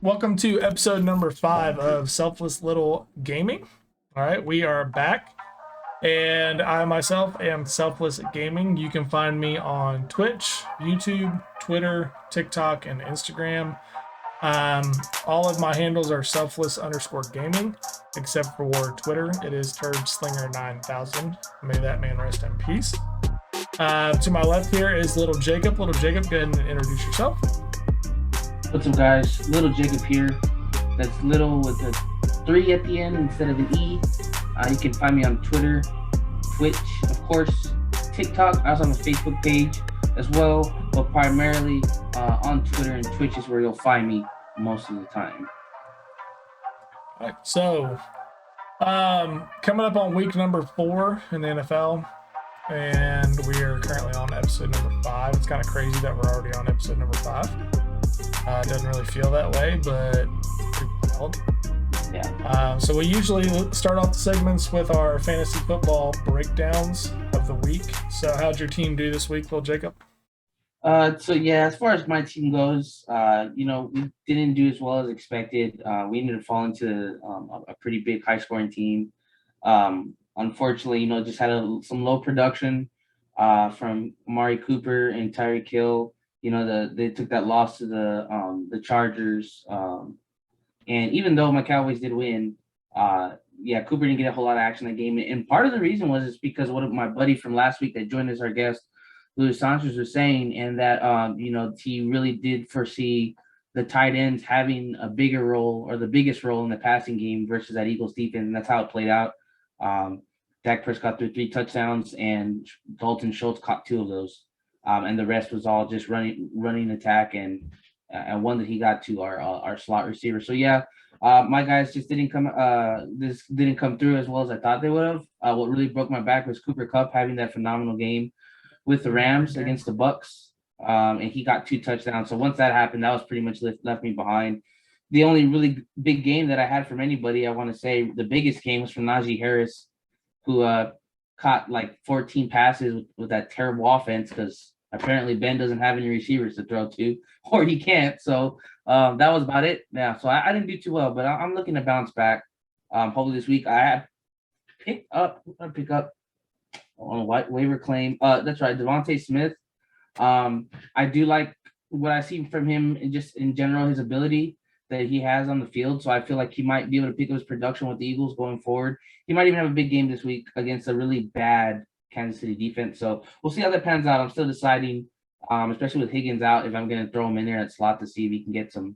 welcome to episode number 5 of Selfless Little Gaming. All right, we are back, and I myself am Selfless Gaming. You can find me on Twitch, YouTube, Twitter, TikTok, and Instagram. All of my handles are selfless_gaming, except for Twitter. It is turdslinger9000. May that man rest in peace. To my left here is Little Jacob. Little Jacob, go ahead and introduce yourself. What's up, guys? Little Jacob here. That's little with a 3 at the end instead of an E. You can find me on Twitter, Twitch, of course, TikTok. I also have a Facebook page as well, but primarily on Twitter and Twitch is where you'll find me most of the time. All right, so coming up on week number 4 in the NFL, and we are currently on episode number 5. It's kind of crazy that we're already on episode number 5. It doesn't really feel that way, but it's pretty wild. Yeah. So we usually start off the segments with our fantasy football breakdowns of the week. So how'd your team do this week, Will Jacob? So yeah, as far as my team goes, we didn't do as well as expected. We ended up falling to a pretty big high-scoring team. Unfortunately, just had some low production from Amari Cooper and Tyreek Hill. They took that loss to the Chargers. And even though my Cowboys did win, Cooper didn't get a whole lot of action in that game. And part of the reason was because what my buddy from last week that joined as our guest, Louis Sanchez, was saying, and that, he really did foresee the tight ends having a bigger role or the biggest role in the passing game versus that Eagles defense. And that's how it played out. Dak Prescott threw 3 touchdowns and Dalton Schultz caught 2 of those. And the rest was all just running attack and one that he got to our slot receiver. So my guys just didn't come through as well as I thought they would have. What really broke my back was Cooper Kupp having that phenomenal game with the Rams against the Bucks, and he got 2 touchdowns. So once that happened, that was pretty much left me behind. The only really big game that I had from anybody, I want to say the biggest game, was from Najee Harris, who caught like 14 passes with that terrible offense because apparently Ben doesn't have any receivers to throw to, or he can't. So that was about it. Yeah, so I didn't do too well, but I'm looking to bounce back. Hopefully this week. I pick up on a waiver claim. That's right, Devontae Smith. I do like what I see from him, and just in general his ability that he has on the field. So I feel like he might be able to pick up his production with the Eagles going forward. He might even have a big game this week against a really bad Kansas City defense. So we'll see how that pans out. I'm still deciding, especially with Higgins out, if I'm going to throw him in there at slot to see if he can get some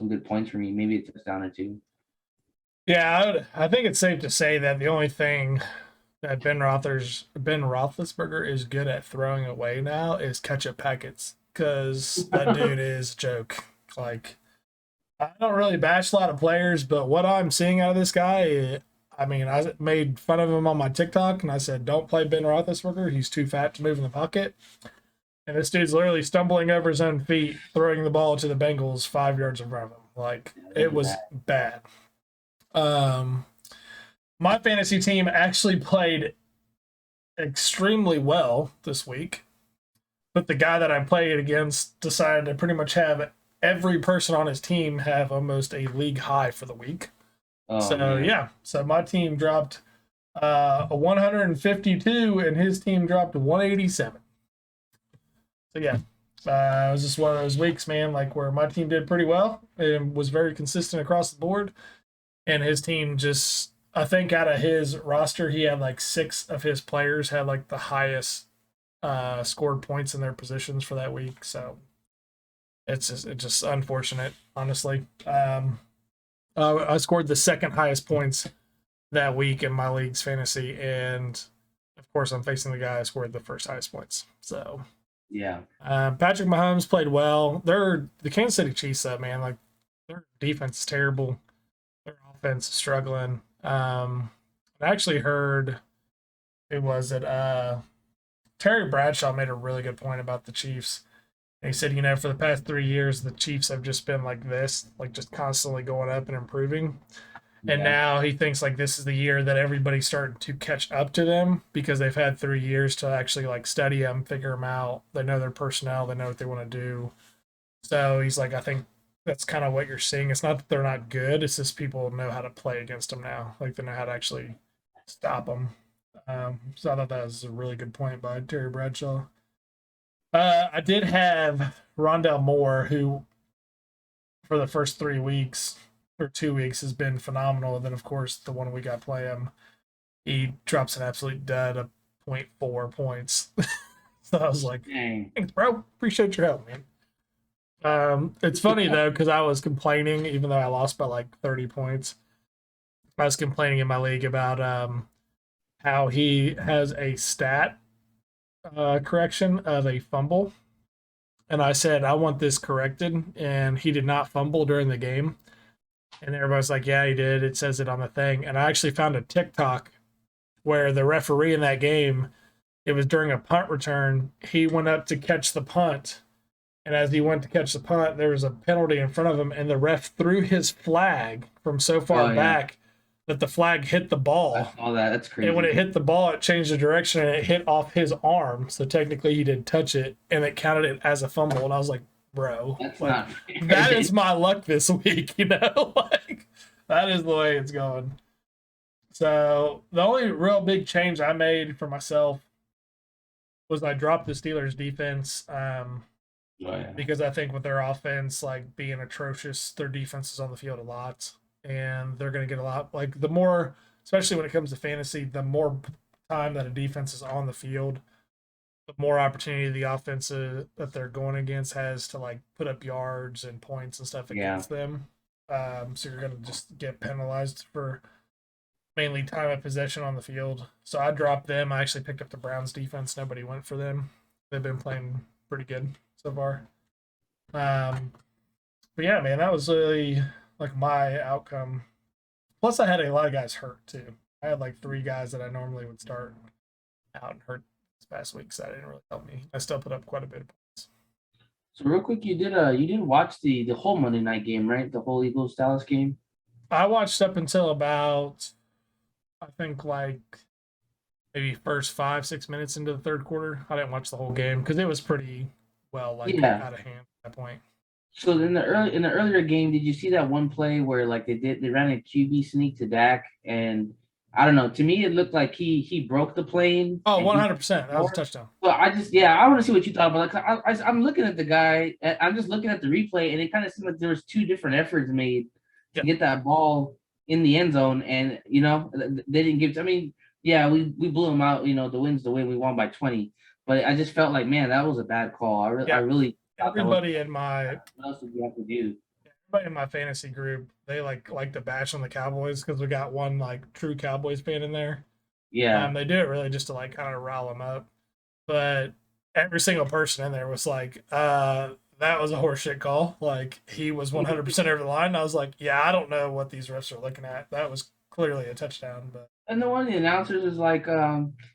good points for me, maybe a touchdown or 2. Yeah, I think it's safe to say that the only thing that Ben Roethlisberger is good at throwing away now is catch-up packets, because that dude is a joke. Like, I don't really bash a lot of players, but what I'm seeing out of this guy, I made fun of him on my TikTok, and I said, don't play Ben Roethlisberger. He's too fat to move in the pocket. And this dude's literally stumbling over his own feet, throwing the ball to the Bengals 5 yards in front of him. Like, it was bad. My fantasy team actually played extremely well this week, but the guy that I played against decided to pretty much have every person on his team have almost a league high for the week. So my team dropped a 152, and his team dropped 187. So it was just one of those weeks, man, like where my team did pretty well and was very consistent across the board, and his team just, I think out of his roster, he had like 6 of his players had like the highest scored points in their positions for that week. So it's just unfortunate, honestly. I scored the second highest points that week in my league's fantasy, and of course I'm facing the guy who scored the first highest points. So Patrick Mahomes played well. They're the Kansas City Chiefs, though, man. Like, their defense is terrible. Their offense is struggling. I actually heard Terry Bradshaw made a really good point about the Chiefs. He said, for the past 3 years, the Chiefs have just been like this, like just constantly going up and improving. And now he thinks like this is the year that everybody's starting to catch up to them, because they've had 3 years to actually like study them, figure them out. They know their personnel. They know what they want to do. So he's like, I think that's kind of what you're seeing. It's not that they're not good. It's just people know how to play against them now. Like they know how to actually stop them. So I thought that was a really good point by Terry Bradshaw. I did have Rondell Moore, who for the first 3 weeks or 2 weeks has been phenomenal. And then, of course, the 1 week I play him, he drops an absolute dud of 0.4 points. So I was like, thanks, bro. Appreciate your help, man. It's funny though, because I was complaining, even though I lost by like 30 points. I was complaining in my league about how he has a stat correction of a fumble. And I said, I want this corrected. And he did not fumble during the game. And everybody's like, yeah, he did. It says it on the thing. And I actually found a TikTok where the referee in that game, it was during a punt return, he went up to catch the punt. And as he went to catch the punt, there was a penalty in front of him, and the ref threw his flag from so far back that the flag hit the ball. I saw that. That's crazy. And when it hit the ball, it changed the direction, and it hit off his arm. So technically, he didn't touch it, and it counted it as a fumble. And I was like, bro, That's like, not fair. that is my luck this week, you know? Like, that is the way it's going. So the only real big change I made for myself was I dropped the Steelers defense. Because I think with their offense like being atrocious, their defense is on the field a lot, and they're going to get a lot. Like the more, especially when it comes to fantasy, the more time that a defense is on the field, the more opportunity the offense that they're going against has to like put up yards and points and stuff against them. So you're going to just get penalized for mainly time of possession on the field. So I dropped them. I actually picked up the Browns defense. Nobody went for them. They've been playing pretty good so far. But yeah, man, that was really like my outcome. Plus, I had a lot of guys hurt too. I had like 3 guys that I normally would start out and hurt this past week, so that didn't really help me. I still put up quite a bit of points. So real quick, you did watch the whole Monday night game, right? The whole Eagles Dallas game. I watched up until about, I think like maybe first 5-6 minutes into the third quarter. I didn't watch the whole game because it was pretty well out of hand at that point. So in the earlier game, did you see that one play where like they ran a QB sneak to Dak, and I don't know, to me it looked like he broke the plane. Oh, 100%. That was a touchdown. Well, I want to see what you thought about. Like I'm looking at the guy, I'm just looking at the replay, and it kind of seemed like there was 2 different efforts made to get that ball in the end zone, and they didn't give. I mean, yeah, we blew them out. The win's the win. We won by 20, but I just felt like, man, that was a bad call. I really. Everybody in my what else would you have to do? Everybody in my fantasy group, they like to bash on the Cowboys because we got one like true Cowboys fan in there. Yeah, they do it really just to like kind of rile them up. But every single person in there was like, that was a horseshit call. Like he was 100% over the line. And I was like, yeah, I don't know what these refs are looking at. That was clearly a touchdown, but. And then one of the announcers is like,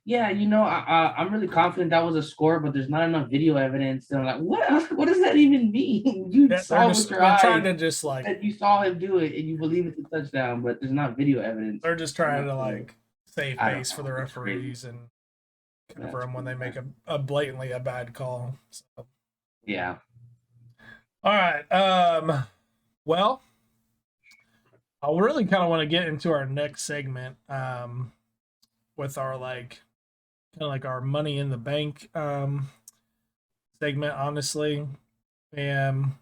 yeah, I'm really confident that was a score, but there's not enough video evidence. And I'm like, what does that even mean? You saw with your eyes trying to just like that you saw him do it and you believe it's a touchdown, but there's not video evidence. They're just trying to like save face for the referees and confirm when they make a blatantly a bad call. So. Yeah. All right. Well, I really kind of want to get into our next segment with our like kind of like our money in the bank segment, honestly. And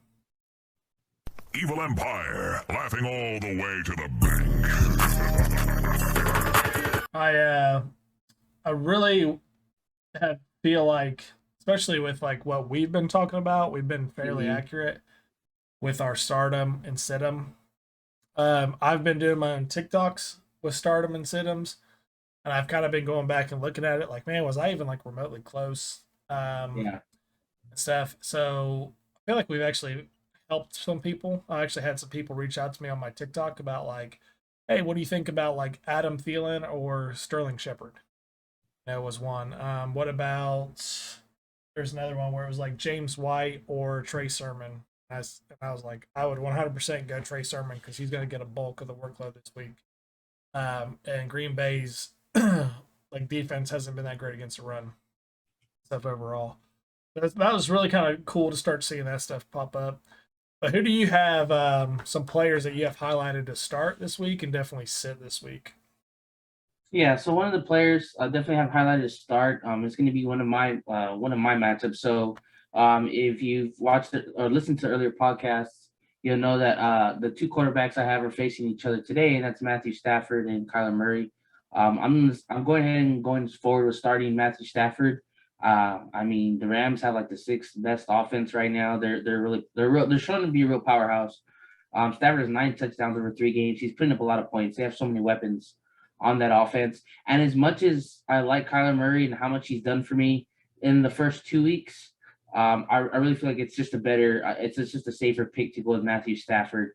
Evil Empire, laughing all the way to the bank. I really feel like, especially with like what we've been talking about, we've been fairly accurate with our stardom and sit-em. I've been doing my own TikToks with stardom and situms, and I've kind of been going back and looking at it like, man, was I even like remotely close? And stuff. So I feel like we've actually helped some people. I actually had some people reach out to me on my TikTok about like, hey, what do you think about like Adam Thielen or Sterling Shepard? That was one. What about, there's another one where it was like James White or Trey Sermon. And I was like, I would 100% go Trey Sermon because he's going to get a bulk of the workload this week. And Green Bay's like defense hasn't been that great against the run stuff overall. That was really kind of cool to start seeing that stuff pop up. But who do you have? Some players that you have highlighted to start this week and definitely sit this week. Yeah, so one of the players I definitely have highlighted to start. It's going to be one of my matchups. So, if you've watched it or listened to earlier podcasts, you'll know that the two quarterbacks I have are facing each other today, and that's Matthew Stafford and Kyler Murray. I'm going ahead and going forward with starting Matthew Stafford. I mean, the Rams have like the sixth best offense right now. They're showing to be a real powerhouse. Stafford has 9 touchdowns over 3 games. He's putting up a lot of points. They have so many weapons on that offense. And as much as I like Kyler Murray and how much he's done for me in the first 2 weeks, I really feel like it's just a safer pick to go with Matthew Stafford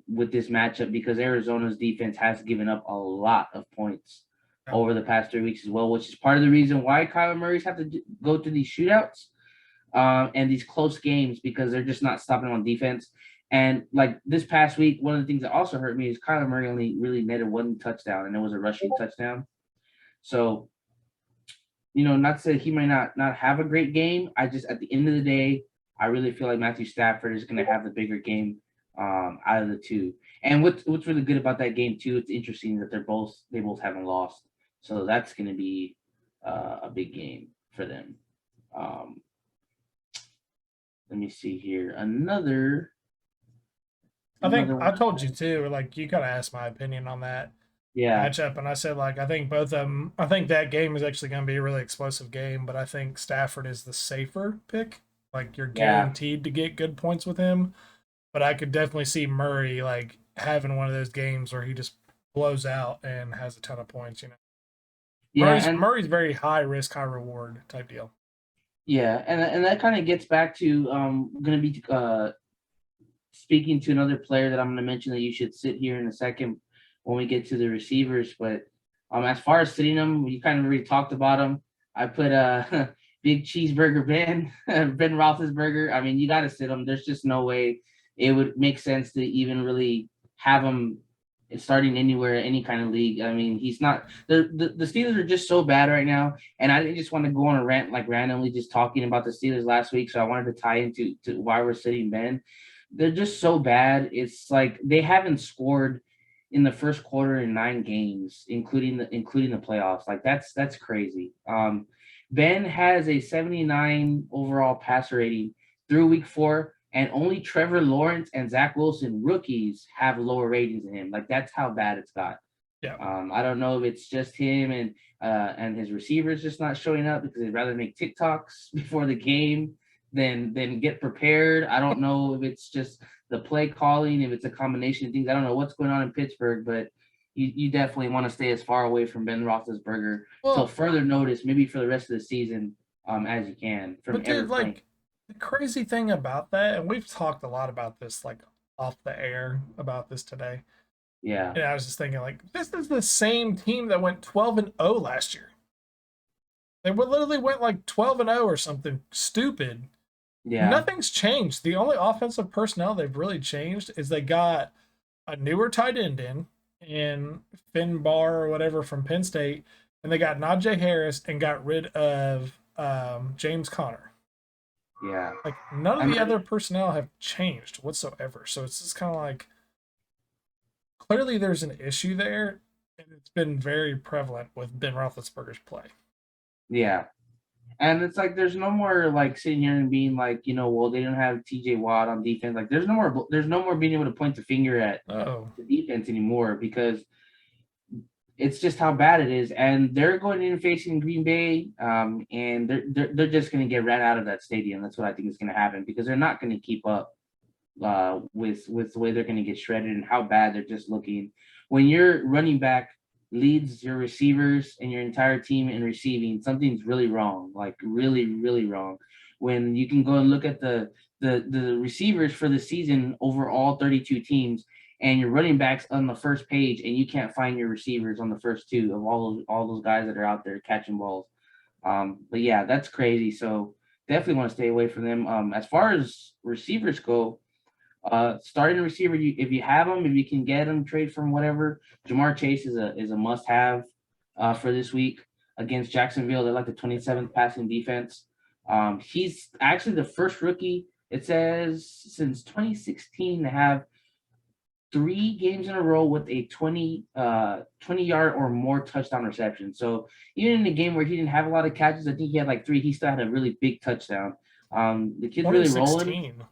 with this matchup because Arizona's defense has given up a lot of points over the past 3 weeks as well, which is part of the reason why Kyler Murray's have to go through these shootouts and these close games because they're just not stopping on defense. And like this past week, one of the things that also hurt me is Kyler Murray only really netted 1 touchdown, and it was a rushing touchdown. So, not to say he might not have a great game. I just at the end of the day, I really feel like Matthew Stafford is going to have the bigger game out of the two. And what's really good about that game too, it's interesting that they both haven't lost, so that's going to be a big game for them. Let me see here. I think I told you too. Like you gotta ask my opinion on that matchup, and I said like I think both of them. I think that game is actually going to be a really explosive game, but I think Stafford is the safer pick. Like you're guaranteed to get good points with him, but I could definitely see Murray like having one of those games where he just blows out and has a ton of points. Murray's very high risk, high reward type deal. Yeah, and that kind of gets back to going to be speaking to another player that I'm going to mention that you should sit here in a second when we get to the receivers. But as far as sitting them, you kind of already talked about them. I put big cheeseburger Ben Roethlisberger. I mean, you got to sit him. There's just no way it would make sense to even really have him starting anywhere, any kind of league. I mean, he's not the Steelers are just so bad right now. And I didn't just want to go on a rant like randomly just talking about the Steelers last week. So I wanted to tie into why we're sitting Ben. They're just so bad. It's like they haven't scored in the first quarter in 9 games, including the playoffs. Like that's crazy. Ben has a 79 overall passer rating through week 4, and only Trevor Lawrence and Zach Wilson rookies have lower ratings than him. Like that's how bad it's got. Yeah. I don't know if it's just him and his receivers just not showing up because they'd rather make TikToks before the game than get prepared. I don't know if it's just the play calling, if it's a combination of things. I don't know what's going on in Pittsburgh, but you definitely want to stay as far away from Ben Roethlisberger till further notice, maybe for the rest of the season, as you can. But dude, like the crazy thing about that, and we've talked a lot about this, like off the air about this today. Yeah. And I was just thinking, like, this is the same team that went 12-0 last year. They literally went like 12-0 or something stupid. Yeah. Nothing's changed. The only offensive personnel they've really changed is they got a newer tight end in Finn Barr or whatever from Penn State, and they got Najee Harris and got rid of James Conner. Yeah. Like none of the other personnel have changed whatsoever. So it's just kind of like clearly there's an issue there, and it's been very prevalent with Ben Roethlisberger's play. Yeah. And it's like there's no more like sitting here and being like, well, they don't have TJ Watt on defense. Like there's no more being able to point the finger at the defense anymore because it's just how bad it is. And they're going in facing Green Bay, and they're just going to get ran out of that stadium. That's what I think is going to happen because they're not going to keep up with the way they're going to get shredded and how bad they're just looking. When your running back leads your receivers and your entire team in receiving, something's really wrong, like really, really wrong. When you can go and look at the receivers for the season over all 32 teams, and your running backs on the first page, and you can't find your receivers on the first 2 of all those guys that are out there catching balls. But yeah, that's crazy. So definitely want to stay away from them. As far as receivers go, starting a receiver, if you have them, if you can get them, trade from whatever. Jamar Chase is a must-have for this week against Jacksonville. They're like the 27th passing defense. He's actually the first rookie It says since 2016 to have 3 games in a row with a 20-yard or more touchdown reception. So even in a game where he didn't have a lot of catches, I think he had like 3. He still had a really big touchdown. The kid's really rolling. 2016. You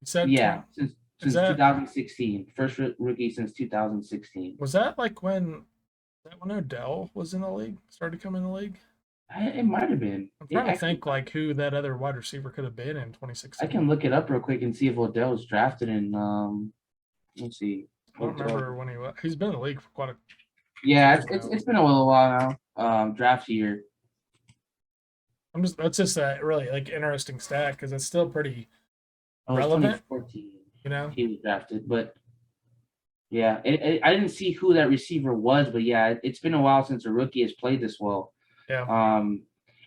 said Yeah, 20, since 2016, first rookie since 2016. was that like when Odell was in the league, started coming in the league? It might have been. I'm trying to think like who that other wide receiver could have been in I 2016. can look it up real quick and see if Odell was drafted in. Let's see. I don't remember when he's been in the league for quite a. Yeah, it's been a little while now. Draft year. That's just a really like interesting stat because it's still pretty Oh, it's relevant. 2014. You know, he was drafted, but yeah, I didn't see who that receiver was, but yeah, it's been a while since a rookie has played this well. Yeah.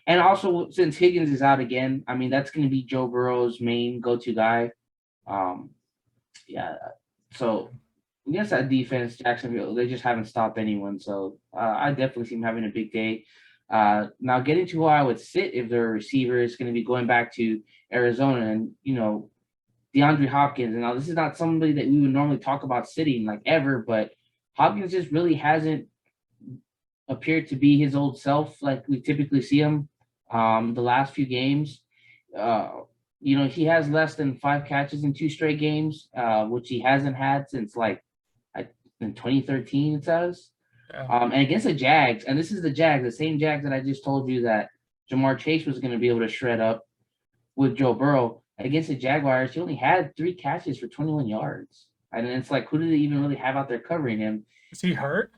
And also since Higgins is out again, I mean that's going to be Joe Burrow's main go-to guy. Yeah, so against that defense, Jacksonville, they just haven't stopped anyone. So I definitely see him having a big day. Now getting to who I would sit if their receiver is going to be going back to Arizona, and DeAndre Hopkins. And now this is not somebody that we would normally talk about sitting like ever, but Hopkins just really hasn't appeared to be his old self like we typically see him the last few games. He has less than 5 catches in 2 straight games, which he hasn't had since like in 2013, it says. Yeah. And against the Jags, and this is the same Jags that I just told you that Jamar Chase was going to be able to shred up with Joe Burrow. Against the Jaguars, he only had 3 catches for 21 yards. And it's like, who did they even really have out there covering him? Is he hurt?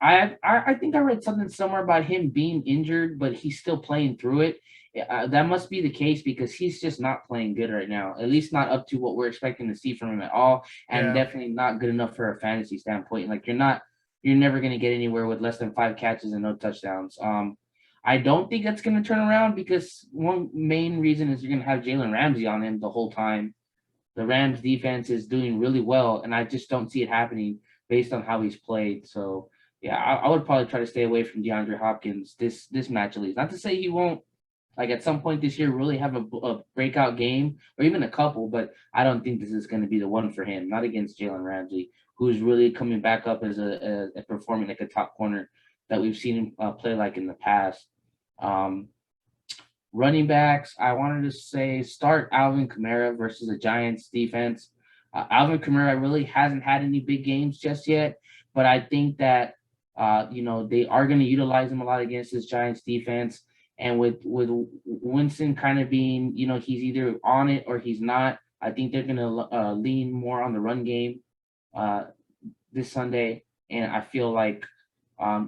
I think I read something somewhere about him being injured, but he's still playing through it. That must be the case because he's just not playing good right now. At least not up to what we're expecting to see from him at all, and definitely not good enough for a fantasy standpoint. Like you're never going to get anywhere with less than 5 catches and no touchdowns. I don't think that's going to turn around because one main reason is you're going to have Jalen Ramsey on him the whole time. The Rams defense is doing really well, and I just don't see it happening based on how he's played. So yeah, I would probably try to stay away from DeAndre Hopkins this match at least. Not to say he won't, like at some point this year, really have a breakout game or even a couple, but I don't think this is going to be the one for him. Not against Jalen Ramsey, who's really coming back up as a performing like a top corner that we've seen him play like in the past. Running backs, I wanted to say start Alvin Kamara versus the Giants defense. Alvin Kamara really hasn't had any big games just yet, but I think that they are going to utilize him a lot against this Giants defense. And with Winston kind of being, he's either on it or he's not, I think they're going to lean more on the run game this Sunday. And I feel like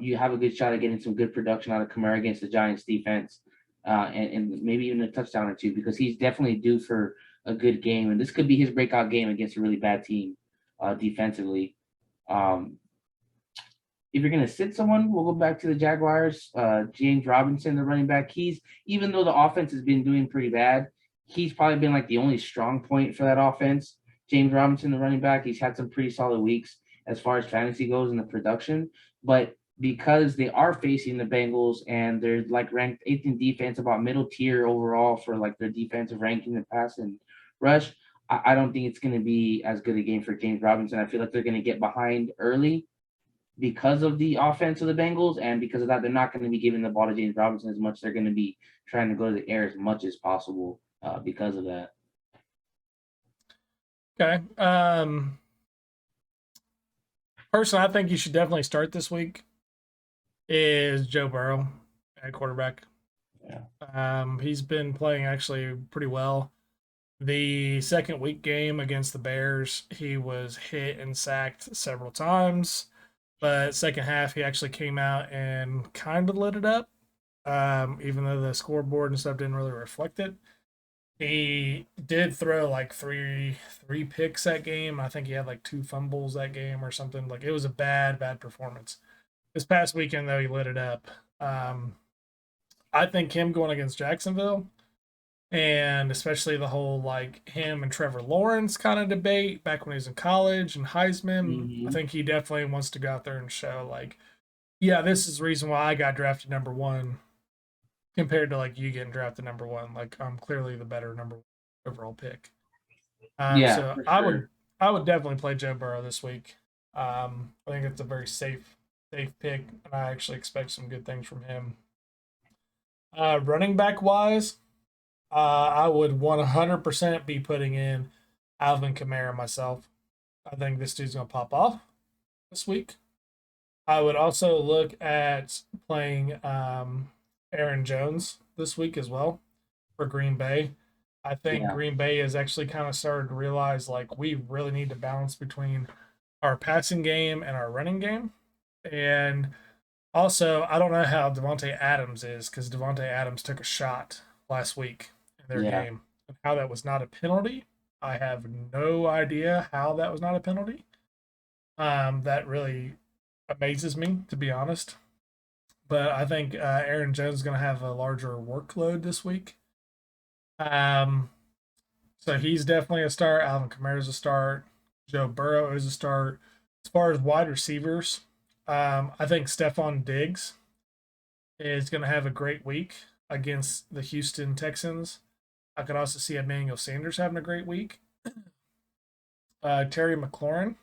you have a good shot at getting some good production out of Kamara against the Giants defense and maybe even a touchdown or 2 because he's definitely due for a good game. And this could be his breakout game against a really bad team defensively. If you're going to sit someone, we'll go back to the Jaguars. James Robinson, the running back, even though the offense has been doing pretty bad, he's probably been like the only strong point for that offense. James Robinson, the running back, he's had some pretty solid weeks as far as fantasy goes in the production. But because they are facing the Bengals and they're like ranked 8th in defense, about middle tier overall for like their defensive ranking in pass and rush, I don't think it's going to be as good a game for James Robinson. I feel like they're going to get behind early because of the offense of the Bengals, and because of that, they're not going to be giving the ball to James Robinson as much. They're going to be trying to go to the air as much as possible because of that. Okay. Person I think you should definitely start this week is Joe Burrow at quarterback. Yeah. He's been playing actually pretty well. The second week game against the Bears, he was hit and sacked several times. But second half, he actually came out and kind of lit it up, even though the scoreboard and stuff didn't really reflect it. He did throw like three picks that game. I think he had like 2 fumbles that game or something. Like it was a bad performance. This past weekend, though, he lit it up. I think him going against Jacksonville, and especially the whole like him and Trevor Lawrence kind of debate back when he was in college and Heisman, I think he definitely wants to go out there and show like, yeah, this is the reason why I got drafted #1 compared to like you getting drafted #1. Like I'm clearly the better #1 overall pick. Yeah, So for I sure. would definitely play Joe Burrow this week. I think it's a very safe pick, and I actually expect some good things from him. Running back wise, I would 100% be putting in Alvin Kamara myself. I think this dude's gonna pop off this week. I would also look at playing Aaron Jones this week as well for Green Bay. I think Yeah, Green Bay has actually kind of started to realize like we really need to balance between our passing game and our running game. And also, I don't know how Devontae Adams is because Devontae Adams took a shot last week in their yeah, game. And how that was not a penalty, I have no idea how that was not a penalty. That really amazes me, to be honest. But I think Aaron Jones is going to have a larger workload this week. Um, so he's definitely a start. Alvin Kamara is a start. Joe Burrow is a start. As far as wide receivers, I think Stephon Diggs is going to have a great week against the Houston Texans. I could also see Emmanuel Sanders having a great week. Terry McLaurin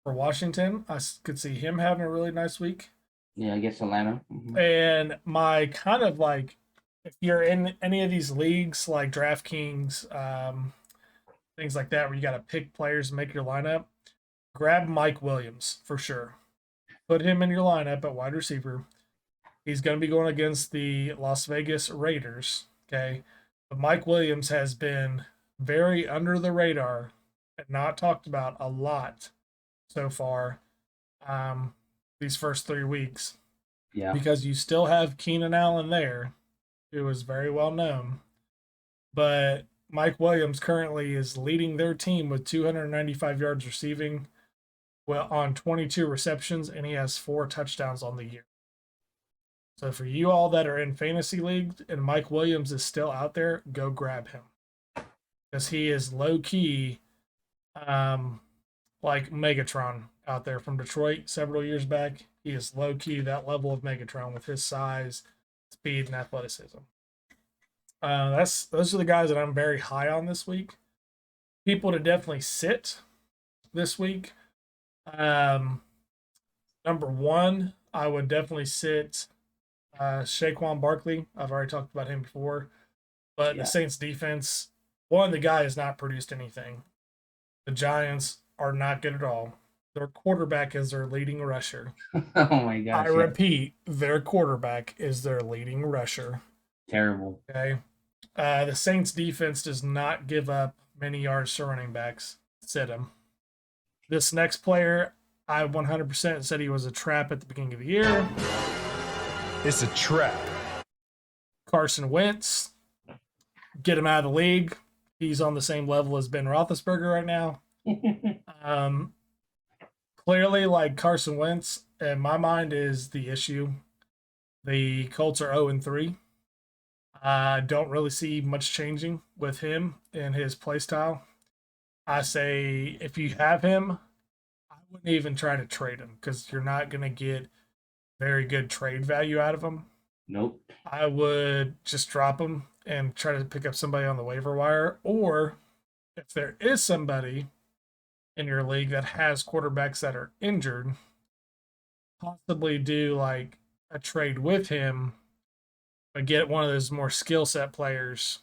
for Washington, I could see him having a really nice week. yeah. I guess Atlanta. And my kind of like, if you're in any of these leagues like DraftKings, things like that, where you got to pick players and make your lineup, grab Mike Williams for sure. Put him in your lineup at wide receiver. He's going to be going against the Las Vegas Raiders. Okay. But Mike Williams has been very under the radar and not talked about a lot so far these first 3 weeks Yeah, because you still have Keenan Allen there, who is very well known. But Mike Williams currently is leading their team with 295 yards receiving on 22 receptions, and he has 4 touchdowns on the year. So for you all that are in fantasy leagues and Mike Williams is still out there, go grab him because he is low key, like Megatron out there from Detroit several years back. He is low key that level of Megatron with his size, speed, and athleticism. Those are the guys that I'm very high on this week. People to definitely sit this week. Number one, I would definitely sit Saquon Barkley. I've already talked about him before, but yeah. the Saints defense, one, the guy has not produced anything. The Giants are not good at all. Their quarterback is their leading rusher. Oh my I gosh, yeah, repeat, their quarterback is their leading rusher. terrible. Okay. The Saints defense does not give up many yards to running backs. Sit him. This next player, I 100% said he was a trap at the beginning of the year. It's a trap. Carson Wentz, get him out of the league. He's on the same level as Ben Roethlisberger right now. Clearly, like Carson Wentz, in my mind, is the issue. The Colts are 0-3. I don't really see much changing with him and his play style. I say if you have him, I wouldn't even try to trade him because you're not going to get very good trade value out of him. Nope. I would just drop him and try to pick up somebody on the waiver wire. Or if there is somebody in your league that has quarterbacks that are injured, possibly do like a trade with him, but get one of those more skill set players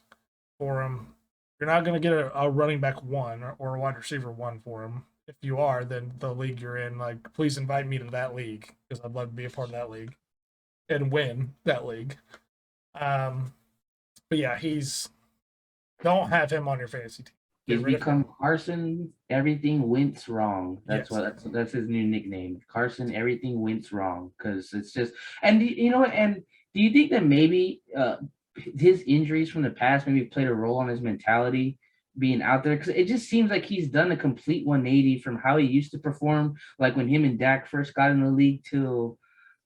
for him. You're not going to get a running back 1 or a wide receiver 1 for him. If you are, then the league you're in, like, please invite me to that league because I'd love to be a part of that league and win that league. But yeah, don't have him on your fantasy team. He's become Carson. Everything went wrong. Yes. That's his new nickname. Carson. Everything went wrong because it's just. And you know, and do you think that maybe his injuries from the past maybe played a role on his mentality being out there? Because it just seems like he's done a complete 180 from how he used to perform, like when him and Dak first got in the league till,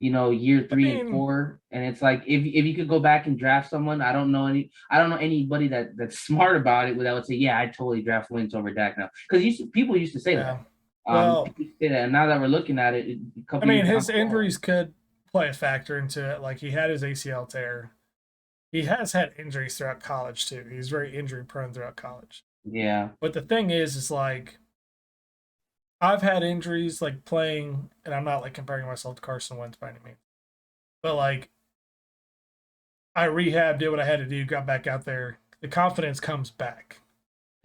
year 3 and 4. And it's like if you could go back and draft someone, I don't know anybody that's smart about it without say, yeah, I totally draft Wentz over Dak now. Because people used to say that. Well, and now that we're looking at it, his injuries could play a factor into it. Like he had his ACL tear. he has had injuries throughout college too. He's very injury prone throughout college. Yeah. But the thing is like I've had injuries like playing, and I'm not like comparing myself to Carson Wentz by any means, but like I rehabbed, did what I had to do, got back out there. The confidence comes back.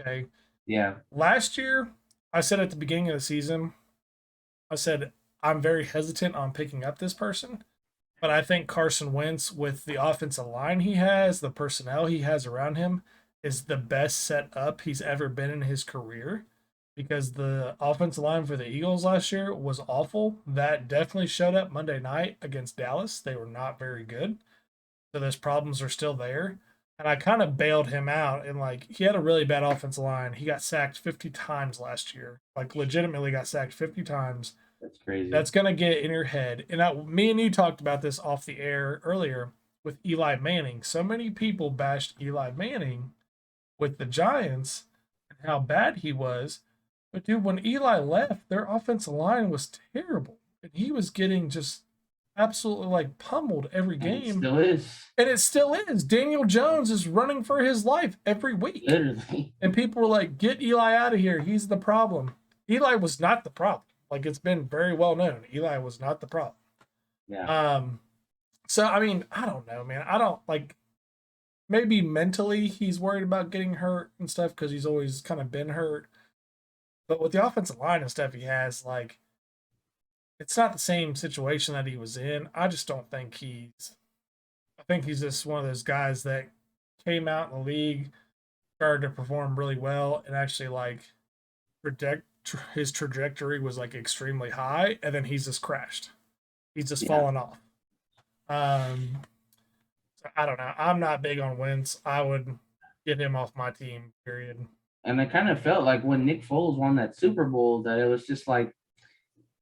Okay. Yeah. Last year, I said at the beginning of the season, I said I'm very hesitant on picking up this person, but I think Carson Wentz, with the offensive line he has, the personnel he has around him, is the best set up he's ever been in his career. Because the offensive line for the Eagles last year was awful. That definitely showed up Monday night against Dallas. They were not very good. So those problems are still there. And I kind of bailed him out, and like he had a really bad offensive line. He got sacked 50 times last year. Like legitimately got sacked 50 times. That's crazy. That's going to get in your head. And me and you talked about this off the air earlier with Eli Manning. So many people bashed Eli Manning with the Giants and how bad he was. But dude, when Eli left, their offensive line was terrible. And he was getting just absolutely like pummeled every And it game. still is. And it still is. Daniel Jones is running for his life every week. Literally. And people were like, get Eli out of here. He's the problem. Eli was not the problem. Like it's been very well known. Eli was not the problem. Yeah. So I mean, I don't know, man. I don't like maybe mentally he's worried about getting hurt and stuff because he's always kind of been hurt. But with the offensive line and stuff he has, like, it's not the same situation that he was in. I just don't think I think he's just one of those guys that came out in the league, started to perform really well, and actually, like, his trajectory was, like, extremely high, and then he's just crashed. He's just fallen off. So I don't know. I'm not big on Wentz. I would get him off my team, period. And I kind of felt like when Nick Foles won that Super Bowl that it was just like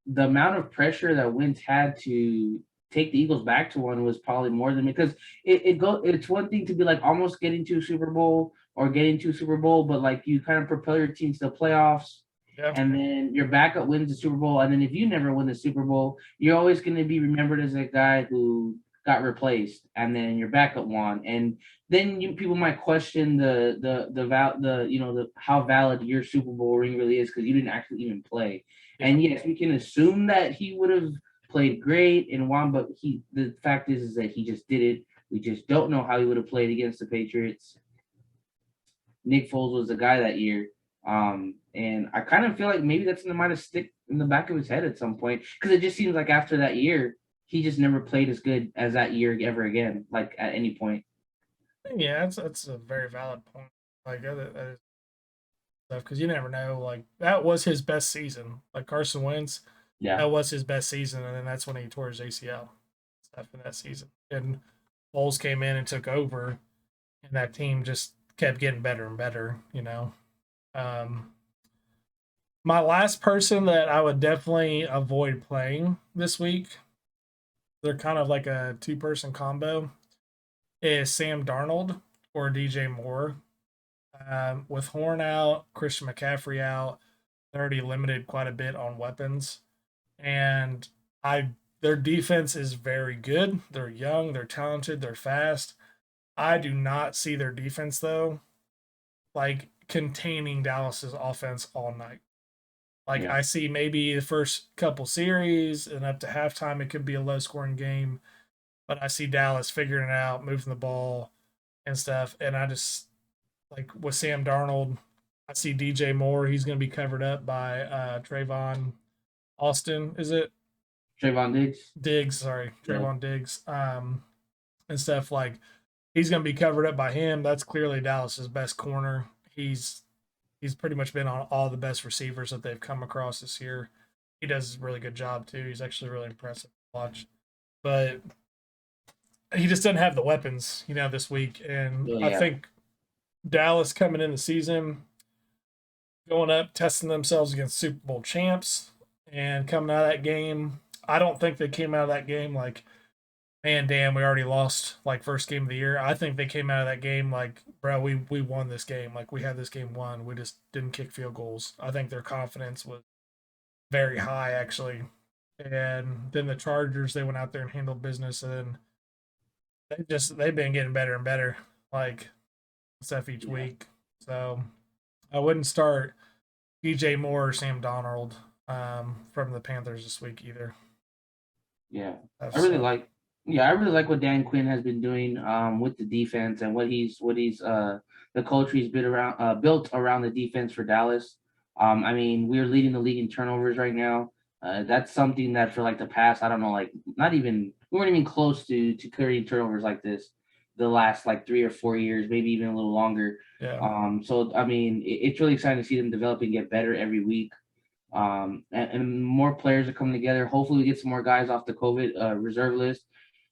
the amount of pressure that Wentz had to take the Eagles back to one was probably more than because it's one thing to be like almost getting to a Super Bowl or getting to a Super Bowl, but like you kind of propel your team to the playoffs. Yeah. And then your backup wins the Super Bowl. And then if you never win the Super Bowl, you're always going to be remembered as a guy who got replaced and then your backup won. And then people might question the how valid your Super Bowl ring really is because you didn't actually even play. Yeah. And yes, we can assume that he would have played great and won, but the fact is that he just did it. We just don't know how he would have played against the Patriots. Nick Foles was the guy that year. And I kind of feel like maybe that's might have stick in the back of his head at some point because it just seems like after that year, he just never played as good as that year ever again, like at any point. Yeah, that's a very valid point. Like that is stuff because you never know. Like that was his best season. Like Carson Wentz, Yeah, that was his best season, and then that's when he tore his ACL stuff in that season. And Foles came in and took over, and that team just kept getting better and better. You know, my last person that I would definitely avoid playing this week. They're kind of like a two-person combo. Is Sam Darnold or DJ Moore. With Horn out, Christian McCaffrey out, they're already limited quite a bit on weapons. And their defense is very good. They're young, they're talented, they're fast. I do not see their defense, though, like containing Dallas's offense all night. Like I see maybe the first couple series and up to halftime, it could be a low-scoring game. But I see Dallas figuring it out, moving the ball and stuff. And I just, like with Sam Darnold, I see DJ Moore. He's going to be covered up by Trayvon Austin, is it? Trayvon Diggs. Trayvon Diggs. And stuff like he's going to be covered up by him. That's clearly Dallas's best corner. He's pretty much been on all the best receivers that they've come across this year. He does a really good job, too. He's actually really impressive to watch. But he just doesn't have the weapons, this week. And I think Dallas coming in the season, going up, testing themselves against Super Bowl champs, and coming out of that game, I don't think they came out of that game like, man, damn, we already lost, like, first game of the year. I think they came out of that game like, bro, we won this game. Like, we had this game won. We just didn't kick field goals. I think their confidence was very high, actually. And then the Chargers, they went out there and handled business, and then they've been getting better and better, like stuff each week. So I wouldn't start DJ Moore or Sam Donald from the Panthers this week either. Yeah, That's I really like. Yeah, I really like what Dan Quinn has been doing with the defense and what he's the culture he's built around the defense for Dallas. I mean, we're leading the league in turnovers right now. That's something that for like the past, I don't know, like not even we weren't even close to creating turnovers like this the last like 3 or 4 years, maybe even a little longer. yeah. So I mean, it's really exciting to see them develop and get better every week. And more players are coming together. Hopefully, we get some more guys off the COVID reserve list,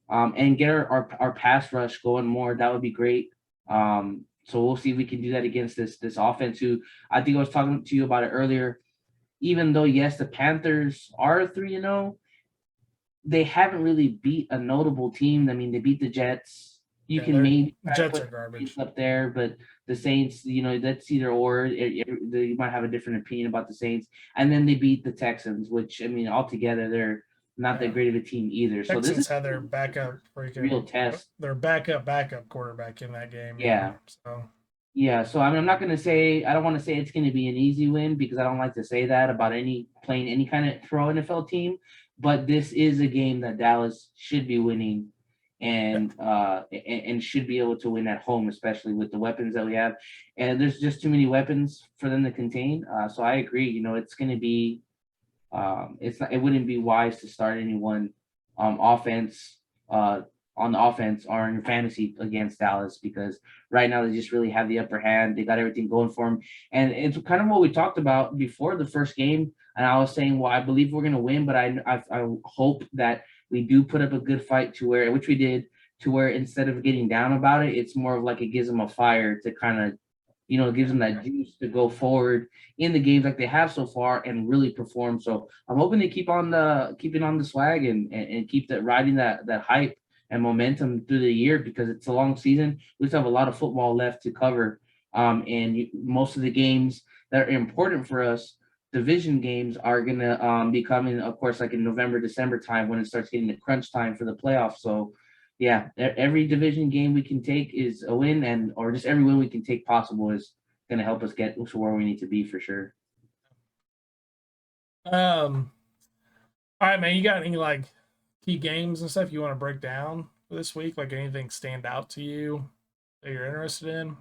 and get our pass rush going more. That would be great. So we'll see if we can do that against this offense. Who I think I was talking to you about it earlier. Even though yes, the Panthers are 3-0, they haven't really beat a notable team. I mean, they beat the Jets. You can maybe Jets put are garbage up there, but the Saints, that's either or. You might have a different opinion about the Saints, and then they beat the Texans, which I mean, altogether they're not that great of a team either. Texans so this is had their backup freaking real test. Their backup quarterback in that game. Yeah. So yeah. So I mean, I'm not going to say I don't want to say it's going to be an easy win because I don't like to say that about playing any kind of pro NFL team. But this is a game that Dallas should be winning and should be able to win at home, especially with the weapons that we have. And there's just too many weapons for them to contain. So I agree. It's going to be it wouldn't be wise to start anyone offense on the offense or in fantasy against Dallas because right now they just really have the upper hand. They got everything going for them, and it's kind of what we talked about before the first game. And I was saying, well, I believe we're going to win, but I hope that we do put up a good fight which we did, to where instead of getting down about it, it's more of like it gives them a fire to kind of, gives them that juice to go forward in the games like they have so far and really perform. So I'm hoping to keeping on the swag and keep that riding that hype and momentum through the year because it's a long season. We still have a lot of football left to cover. Most of the games that are important for us, division games, are going to be coming, of course, like in November, December time when it starts getting the crunch time for the playoffs. So, yeah, every division game we can take is a win, or just every win we can take possible is going to help us get to where we need to be for sure. All right, man. You got any like key games and stuff you want to break down for this week? Like anything stand out to you that you're interested in?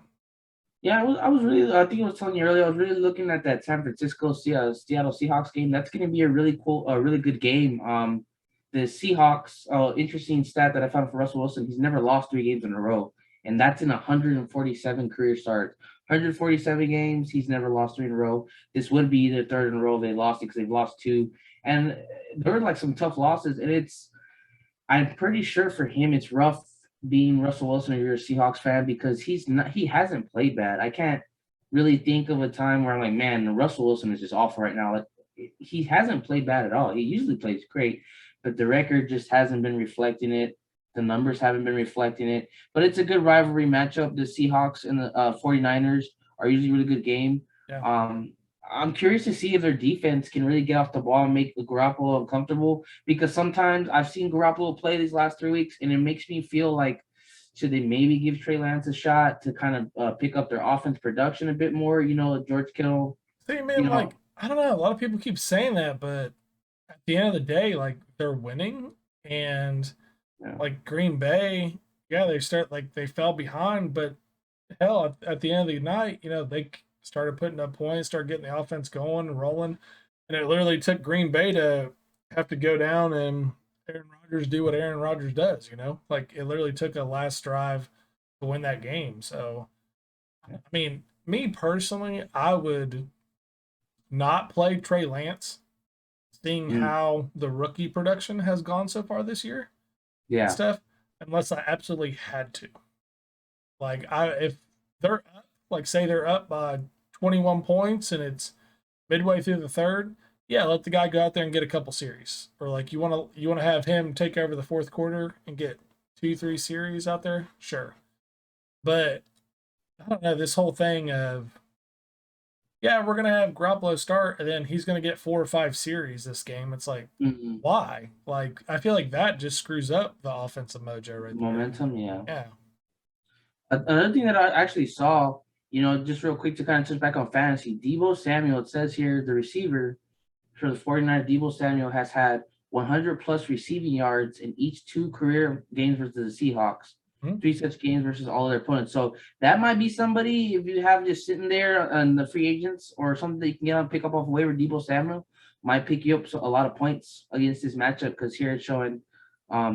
Yeah, I was really. I think I was telling you earlier. I was really looking at that San Francisco Seattle Seahawks game. That's going to be a really good game. The Seahawks. Interesting stat that I found for Russell Wilson. He's never lost 3 games in a row, and that's in 147 career starts. 147 games. He's never lost 3 in a row. This would be the 3rd in a row they lost because they've lost 2, and there were like some tough losses. And I'm pretty sure for him it's rough being Russell Wilson if you're a Seahawks fan because he hasn't played bad. I can't really think of a time where I'm like, man, Russell Wilson is just awful right now. Like he hasn't played bad at all. He usually plays great, but the record just hasn't been reflecting it. The numbers haven't been reflecting it. But it's a good rivalry matchup. The Seahawks and the 49ers are usually a really good game. Yeah. I'm curious to see if their defense can really get off the ball and make Garoppolo uncomfortable because sometimes I've seen Garoppolo play these last 3 weeks and it makes me feel like should they maybe give Trey Lance a shot to kind of pick up their offense production a bit more? George Kittle. See, man, like I don't know. A lot of people keep saying that, but at the end of the day, like they're winning, and like Green Bay, yeah, they fell behind, but hell, at the end of the night, they started putting up points, started getting the offense going and rolling. And it literally took Green Bay to have to go down and Aaron Rodgers do what Aaron Rodgers does, Like it literally took a last drive to win that game. So, I mean, me personally, I would not play Trey Lance, seeing how the rookie production has gone so far this year. Yeah. And stuff, unless I absolutely had to. Like if they're up, like say they're up by 21 points and it's midway through the 3rd, yeah, let the guy go out there and get a couple series. Or like you want to have him take over the 4th quarter and get 2-3 series out there, sure. But I don't know, this whole thing of yeah, we're gonna have Garoppolo start, and then he's gonna get 4 or 5 series this game. It's like, Mm-hmm. why? Like, I feel like that just screws up the offensive mojo right there. Momentum, yeah. Yeah. Another thing that I actually saw, just real quick to kind of touch back on fantasy, Debo Samuel, it says here, the receiver for the 49ers, Debo Samuel has had 100 plus receiving yards in each 2 career games versus the Seahawks. Mhm. 3 such games versus all of their opponents. So that might be somebody, if you have just sitting there on the free agents or something that you can get on pick up off of waiver, Debo Samuel might pick you up a lot of points against this matchup because here it's showing,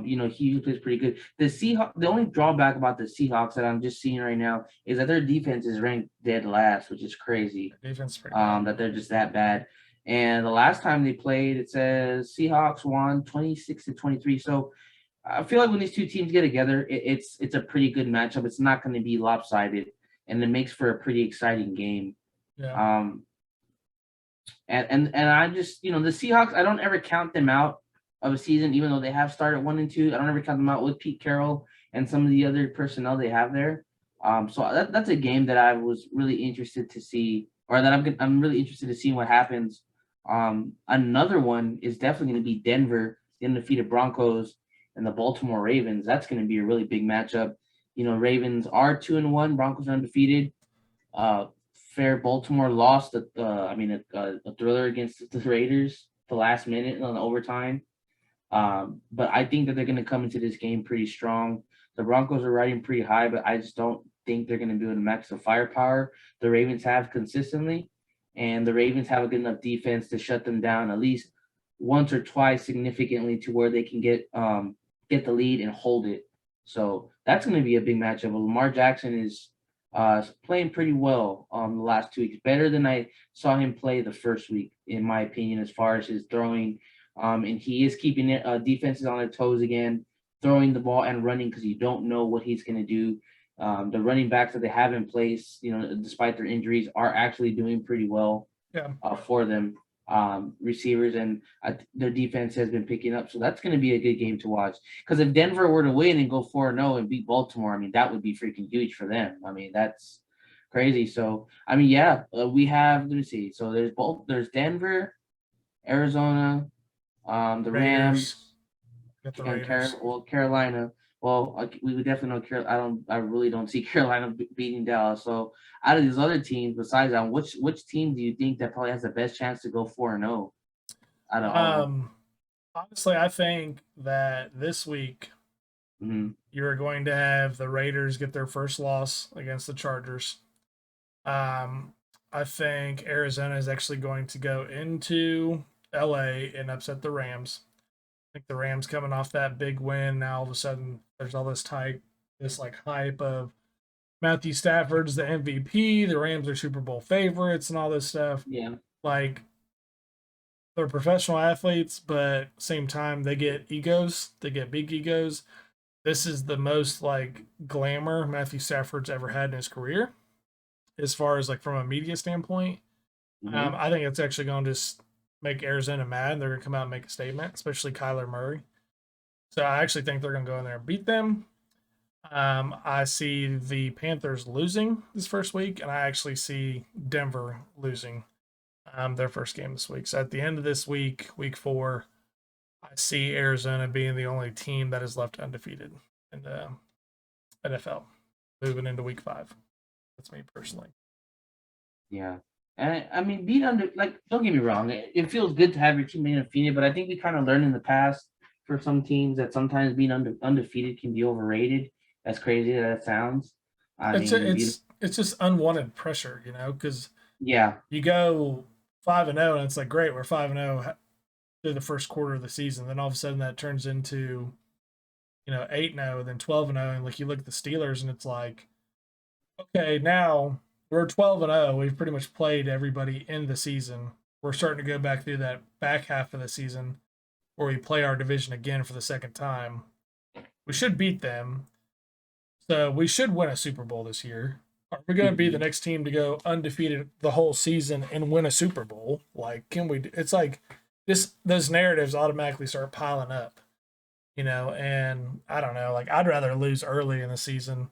he usually plays pretty good. The only drawback about the Seahawks that I'm just seeing right now is that their defense is ranked dead last, which is crazy. Defense pretty bad. That they're just that bad. And the last time they played, it says Seahawks won 26-23. So I feel like when these two teams get together, it's a pretty good matchup. It's not going to be lopsided, and it makes for a pretty exciting game. Yeah. And I just the Seahawks, I don't ever count them out of a season, even though they have started 1-2. I don't ever count them out with Pete Carroll and some of the other personnel they have there. So that's a game that I was really interested to see, or that I'm really interested to see what happens. Another one is definitely going to be Denver, the undefeated Broncos, and the Baltimore Ravens. That's going to be a really big matchup. Ravens are 2-1, Broncos are undefeated. Fair Baltimore lost a thriller against the Raiders the last minute on overtime. But I think that they're going to come into this game pretty strong. The Broncos are riding pretty high, but I just don't think they're going to be able to match the firepower the Ravens have consistently. And the Ravens have a good enough defense to shut them down at least once or twice significantly to where they can get the lead and hold it. So that's going to be a big matchup. Lamar Jackson is playing pretty well the last 2 weeks, better than I saw him play the first week, in my opinion, as far as his throwing. And he is keeping defenses on their toes again, throwing the ball and running because you don't know what he's going to do. The running backs that they have in place, despite their injuries, are actually doing pretty well for them. Receivers and their defense has been picking up. So that's going to be a good game to watch. Because if Denver were to win and go 4-0 and beat Baltimore, I mean, that would be freaking huge for them. I mean, that's crazy. So, I mean, we have, let me see. So there's Denver, Arizona, the Rams, Get the and Raiders. Carolina. Well, we would definitely know I really don't see Carolina beating Dallas. So out of these other teams, besides that, which team do you think that probably has the best chance to go 4-0 out of all of them? Honestly, I think that this week you're going to have the Raiders get their first loss against the Chargers. I think Arizona is actually going to go into LA and upset the Rams. I think the Rams coming off that big win. Now all of a sudden there's all this hype of Matthew Stafford's the MVP. The Rams are Super Bowl favorites and all this stuff. Yeah. Like, they're professional athletes, but same time they get egos. They get big egos. This is the most glamour Matthew Stafford's ever had in his career, as far as from a media standpoint. I think it's actually going to just make Arizona mad. They're going to come out and make a statement, especially Kyler Murray. So I actually think they're going to go in there and beat them. I see the Panthers losing this first week, and I actually see Denver losing their first game this week. So at the end of this week, week 4, I see Arizona being the only team that is left undefeated in the NFL moving into week 5. That's me personally. Yeah. And I mean, don't get me wrong, it feels good to have your team being undefeated, but I think we kind of learned in the past for some teams that sometimes being undefeated can be overrated. As crazy as that sounds. It's just unwanted pressure, because you go 5-0 and it's like, great, we're 5-0 through the first quarter of the season. Then all of a sudden that turns into 8-0, then 12-0, and you look at the Steelers and it's like, okay, now we're 12-0. We've pretty much played everybody in the season. We're starting to go back through that back half of the season where we play our division again for the second time. We should beat them. So we should win a Super Bowl this year. Are we going to be the next team to go undefeated the whole season and win a Super Bowl? Can we? It's like those narratives automatically start piling up, and I don't know. I'd rather lose early in the season.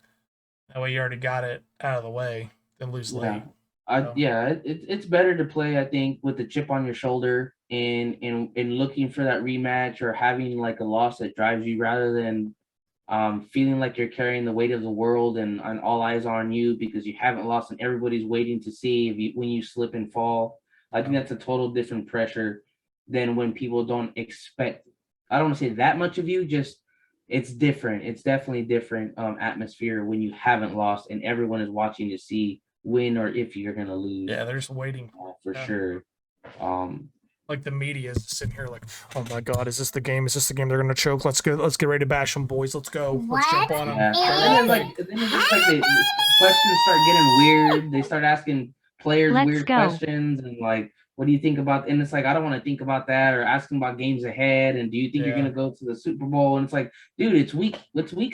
That way you already got it out of the way than lose late. It's better to play, I think, with the chip on your shoulder and looking for that rematch or having like a loss that drives you rather than feeling like you're carrying the weight of the world and all eyes are on you because you haven't lost and everybody's waiting to see when you slip and fall. I think that's a total different pressure than when people don't expect. I don't want to say that much of you, just it's different. It's definitely different atmosphere when you haven't lost and everyone is watching to see when or if you're gonna lose. Yeah, they're just waiting for sure. Like the media is sitting here like, oh my god, is this the game? Is this the game they're gonna choke? Let's get ready to bash them, boys. Let's go. Let's jump on them. Yeah. And then it's just like the questions start getting weird. They start asking players weird questions and like, what do you think about? And it's like, I don't want to think about that, or asking about games ahead. And do you think you're gonna go to the Super Bowl? And it's like, dude, it's week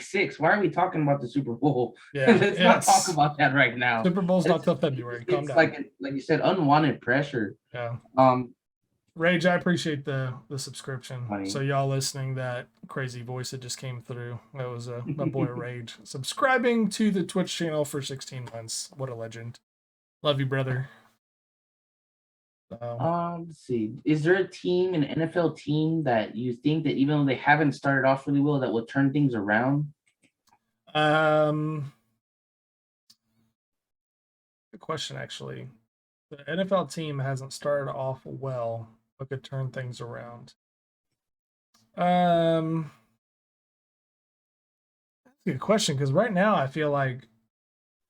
6. Why are we talking about the Super Bowl? Yeah, let's not talk about that right now. Super Bowl's not till February. Calm down. Like you said, unwanted pressure. Yeah. Rage, I appreciate the subscription. Funny. So y'all listening, that crazy voice that just came through, that was my boy Rage subscribing to the Twitch channel for 16 months. What a legend. Love you, brother. Let's see. Is there a team, an NFL team that you think that even though they haven't started off really well, that will turn things around? Good question, actually. The NFL team hasn't started off well, but could turn things around. That's a good question, because right now I feel like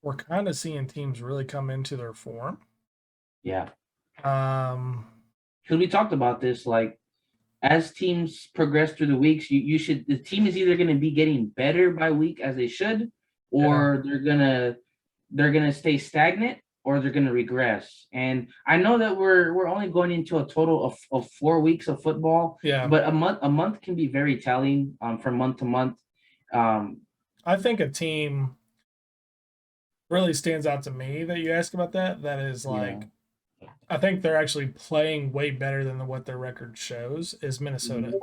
we're kind of seeing teams really come into their form. Yeah. Because we talked about this, like as teams progress through the weeks, the team is either going to be getting better by week as they should, or they're gonna stay stagnant, or they're gonna regress. And I know that we're only going into a total of 4 weeks of football. Yeah. But a month can be very telling from month to month. I think a team really stands out to me that you ask about that. That is like. Yeah. I think they're actually playing way better than what their record shows is Minnesota.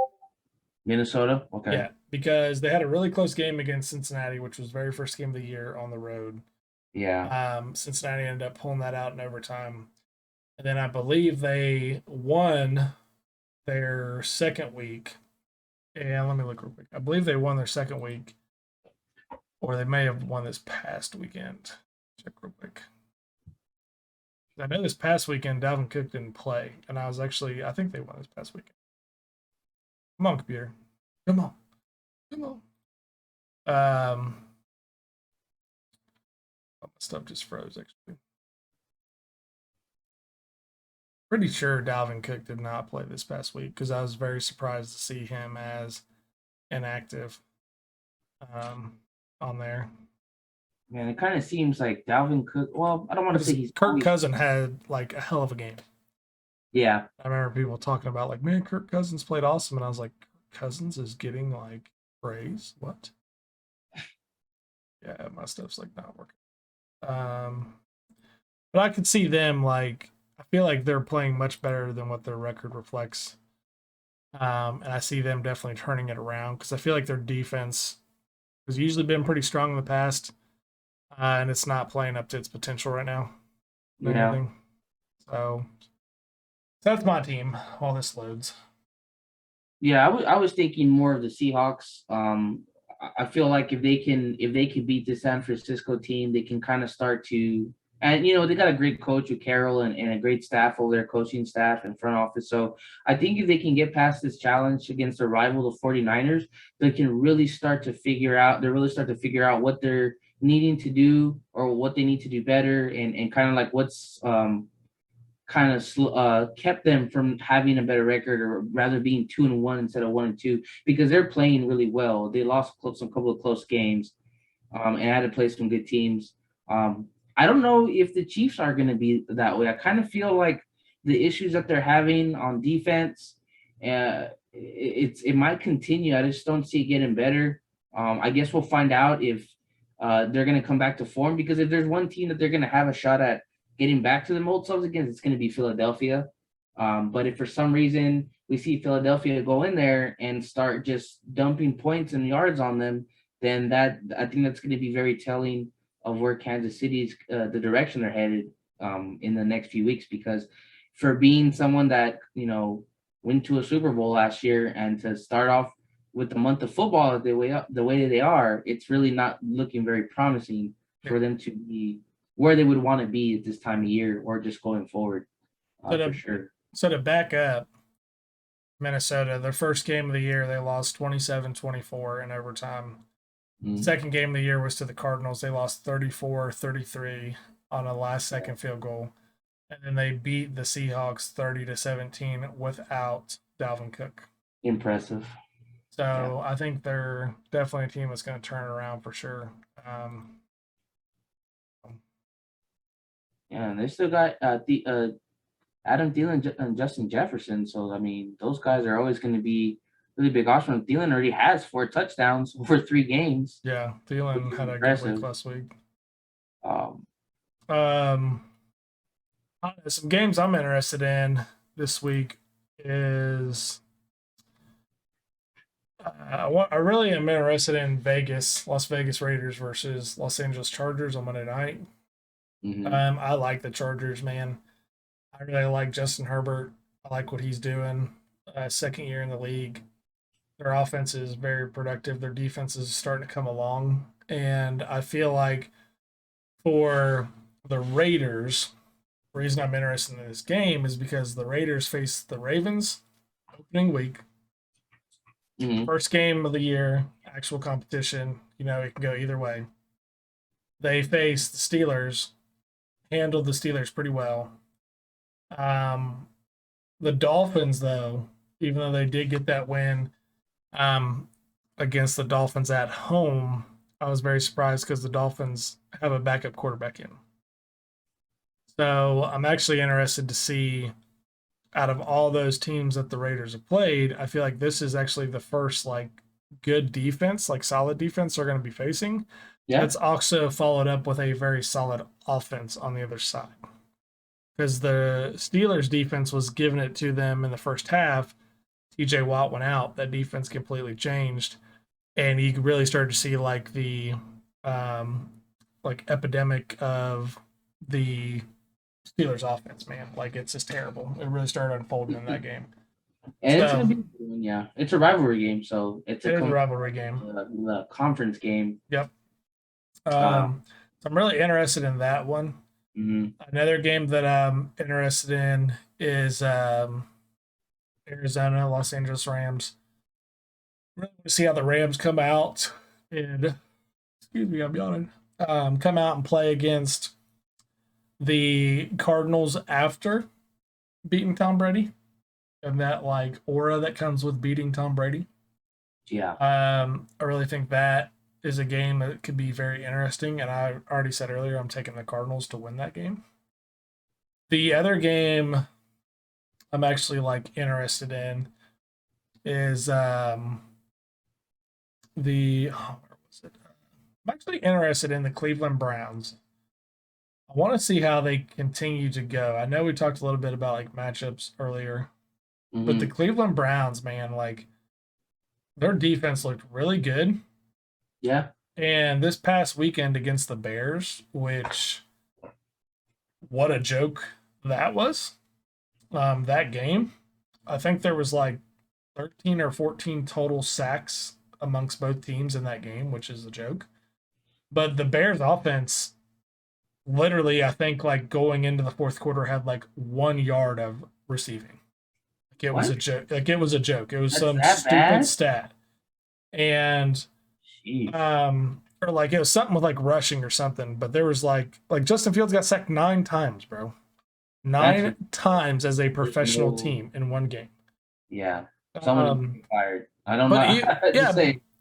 Minnesota? Okay. Yeah, because they had a really close game against Cincinnati, which was very first game of the year on the road. Yeah. Cincinnati ended up pulling that out in overtime. And then I believe they won their second week. And let me look real quick. I believe they won their second week. Or they may have won this past weekend. Check real quick. I know this past weekend, Dalvin Cook didn't play, and I think they won this past weekend. Come on, computer. Come on. My stuff just froze, actually. Pretty sure Dalvin Cook did not play this past week, because I was very surprised to see him as inactive on there. Man, it kind of seems like Dalvin Cook. Well, I don't want to say he's. Kirk Cousins had like a hell of a game. Yeah. I remember people talking about like, man, Kirk Cousins played awesome. And I was like, Kirk Cousins is getting like praise? What? Yeah, my stuff's like not working. But I could see them like, I feel like they're playing much better than what their record reflects. And I see them definitely turning it around because I feel like their defense has usually been pretty strong in the past. And it's not playing up to its potential right now. Yeah. So that's my team while this loads. Yeah, I was thinking more of the Seahawks. I feel like if they can beat the San Francisco team, they can kind of start to, and they got a great coach with Carroll and a great staff over their coaching staff and front office. So I think if they can get past this challenge against their rival, the 49ers, they can really start to figure out what they're needing to do or what they need to do better and kind of like what's kept them from having a better record, or rather being 2-1 instead of 1-2, because they're playing really well. They lost a couple of close games and had to play some good teams. I don't know if the Chiefs are going to be that way. I kind of feel like the issues that they're having on defense, it might continue. I just don't see it getting better. I guess we'll find out if they're going to come back to form, because if there's one team that they're going to have a shot at getting back to the old selves again, it's going to be Philadelphia. But if for some reason we see Philadelphia go in there and start just dumping points and yards on them, then I think that's going to be very telling of where Kansas City's the direction they're headed. in the next few weeks, because for being someone that, went to a Super Bowl last year and to start off with the month of football the way they are, it's really not looking very promising for them to be where they would want to be at this time of year or just going forward, for sure. So to back up, Minnesota, their first game of the year, they lost 27-24 in overtime. Second game of the year was to the Cardinals. They lost 34-33 on a last-second field goal. And then they beat the Seahawks 30-17 without Dalvin Cook. Impressive. So I think they're definitely a team that's going to turn around for sure. Yeah, and they still got Adam Thielen and Justin Jefferson. So, I mean, those guys are always going to be really big options. Thielen already has 4 touchdowns over 3 games. Yeah, Thielen had a good week last week. Some games I'm interested in this week is I really am interested in Las Vegas Raiders versus Los Angeles Chargers on Monday night. I like the Chargers, man. I really like Justin Herbert. I like what he's doing. Second year in the league. Their offense is very productive. Their defense is starting to come along. And I feel like for the Raiders, the reason I'm interested in this game is because the Raiders face the Ravens opening week. First game of the year, actual competition. It can go either way. They face the Steelers, handled the Steelers pretty well. The Dolphins, though, even though they did get that win against the Dolphins at home, I was very surprised because the Dolphins have a backup quarterback in. So I'm actually interested to see, out of all those teams that the Raiders have played, I feel like this is actually the first good defense, solid defense they're going to be facing. Yeah. It's also followed up with a very solid offense on the other side. Because the Steelers defense was giving it to them in the first half. TJ Watt went out. That defense completely changed. And you really started to see the epidemic of the Steelers offense, man. It's just terrible. It really started unfolding in that game. And it's going to be, it's a rivalry game. So it's a rivalry game. The conference game. Yep. So I'm really interested in that one. Another game that I'm interested in is Arizona, Los Angeles Rams. Really want to see how the Rams come out and, excuse me, I'm yawning, come out and play against the Cardinals after beating Tom Brady and that aura that comes with beating Tom Brady. Yeah. I really think that is a game that could be very interesting, and I already said earlier I'm taking the Cardinals to win that game. The other game I'm actually interested in is I'm actually interested in the Cleveland Browns. I want to see how they continue to go. I know we talked a little bit about matchups earlier, but the Cleveland Browns, man, their defense looked really good. Yeah. And this past weekend against the Bears, which what a joke that was. That game, I think there was 13 or 14 total sacks amongst both teams in that game, which is a joke. But the Bears offense, literally, I think going into the fourth quarter had 1 yard of receiving. It was a joke. It was a joke. It was some stupid stat. And or it was something with rushing or something, but there was Justin Fields got sacked 9 times, bro. 9 times as a professional team in one game. Yeah. Someone fired. I don't know.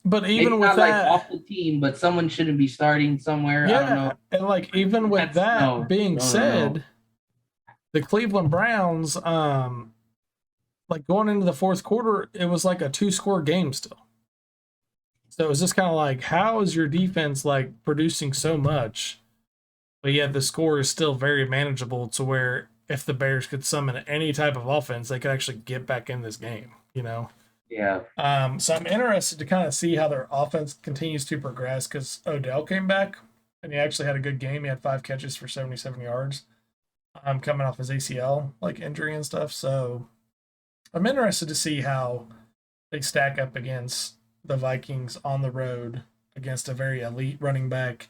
But even with that, off the team, but someone shouldn't be starting somewhere. Yeah, I don't know. And even with that being said, the Cleveland Browns, going into the fourth quarter, it was a 2-score game still. So it was just kind of how is your defense producing so much, but yet the score is still very manageable to where if the Bears could summon any type of offense, they could actually get back in this game, Yeah. So I'm interested to kind of see how their offense continues to progress because Odell came back and he actually had a good game. He had 5 catches for 77 yards. coming off his ACL like injury and stuff. So I'm interested to see how they stack up against the Vikings on the road against a very elite running back,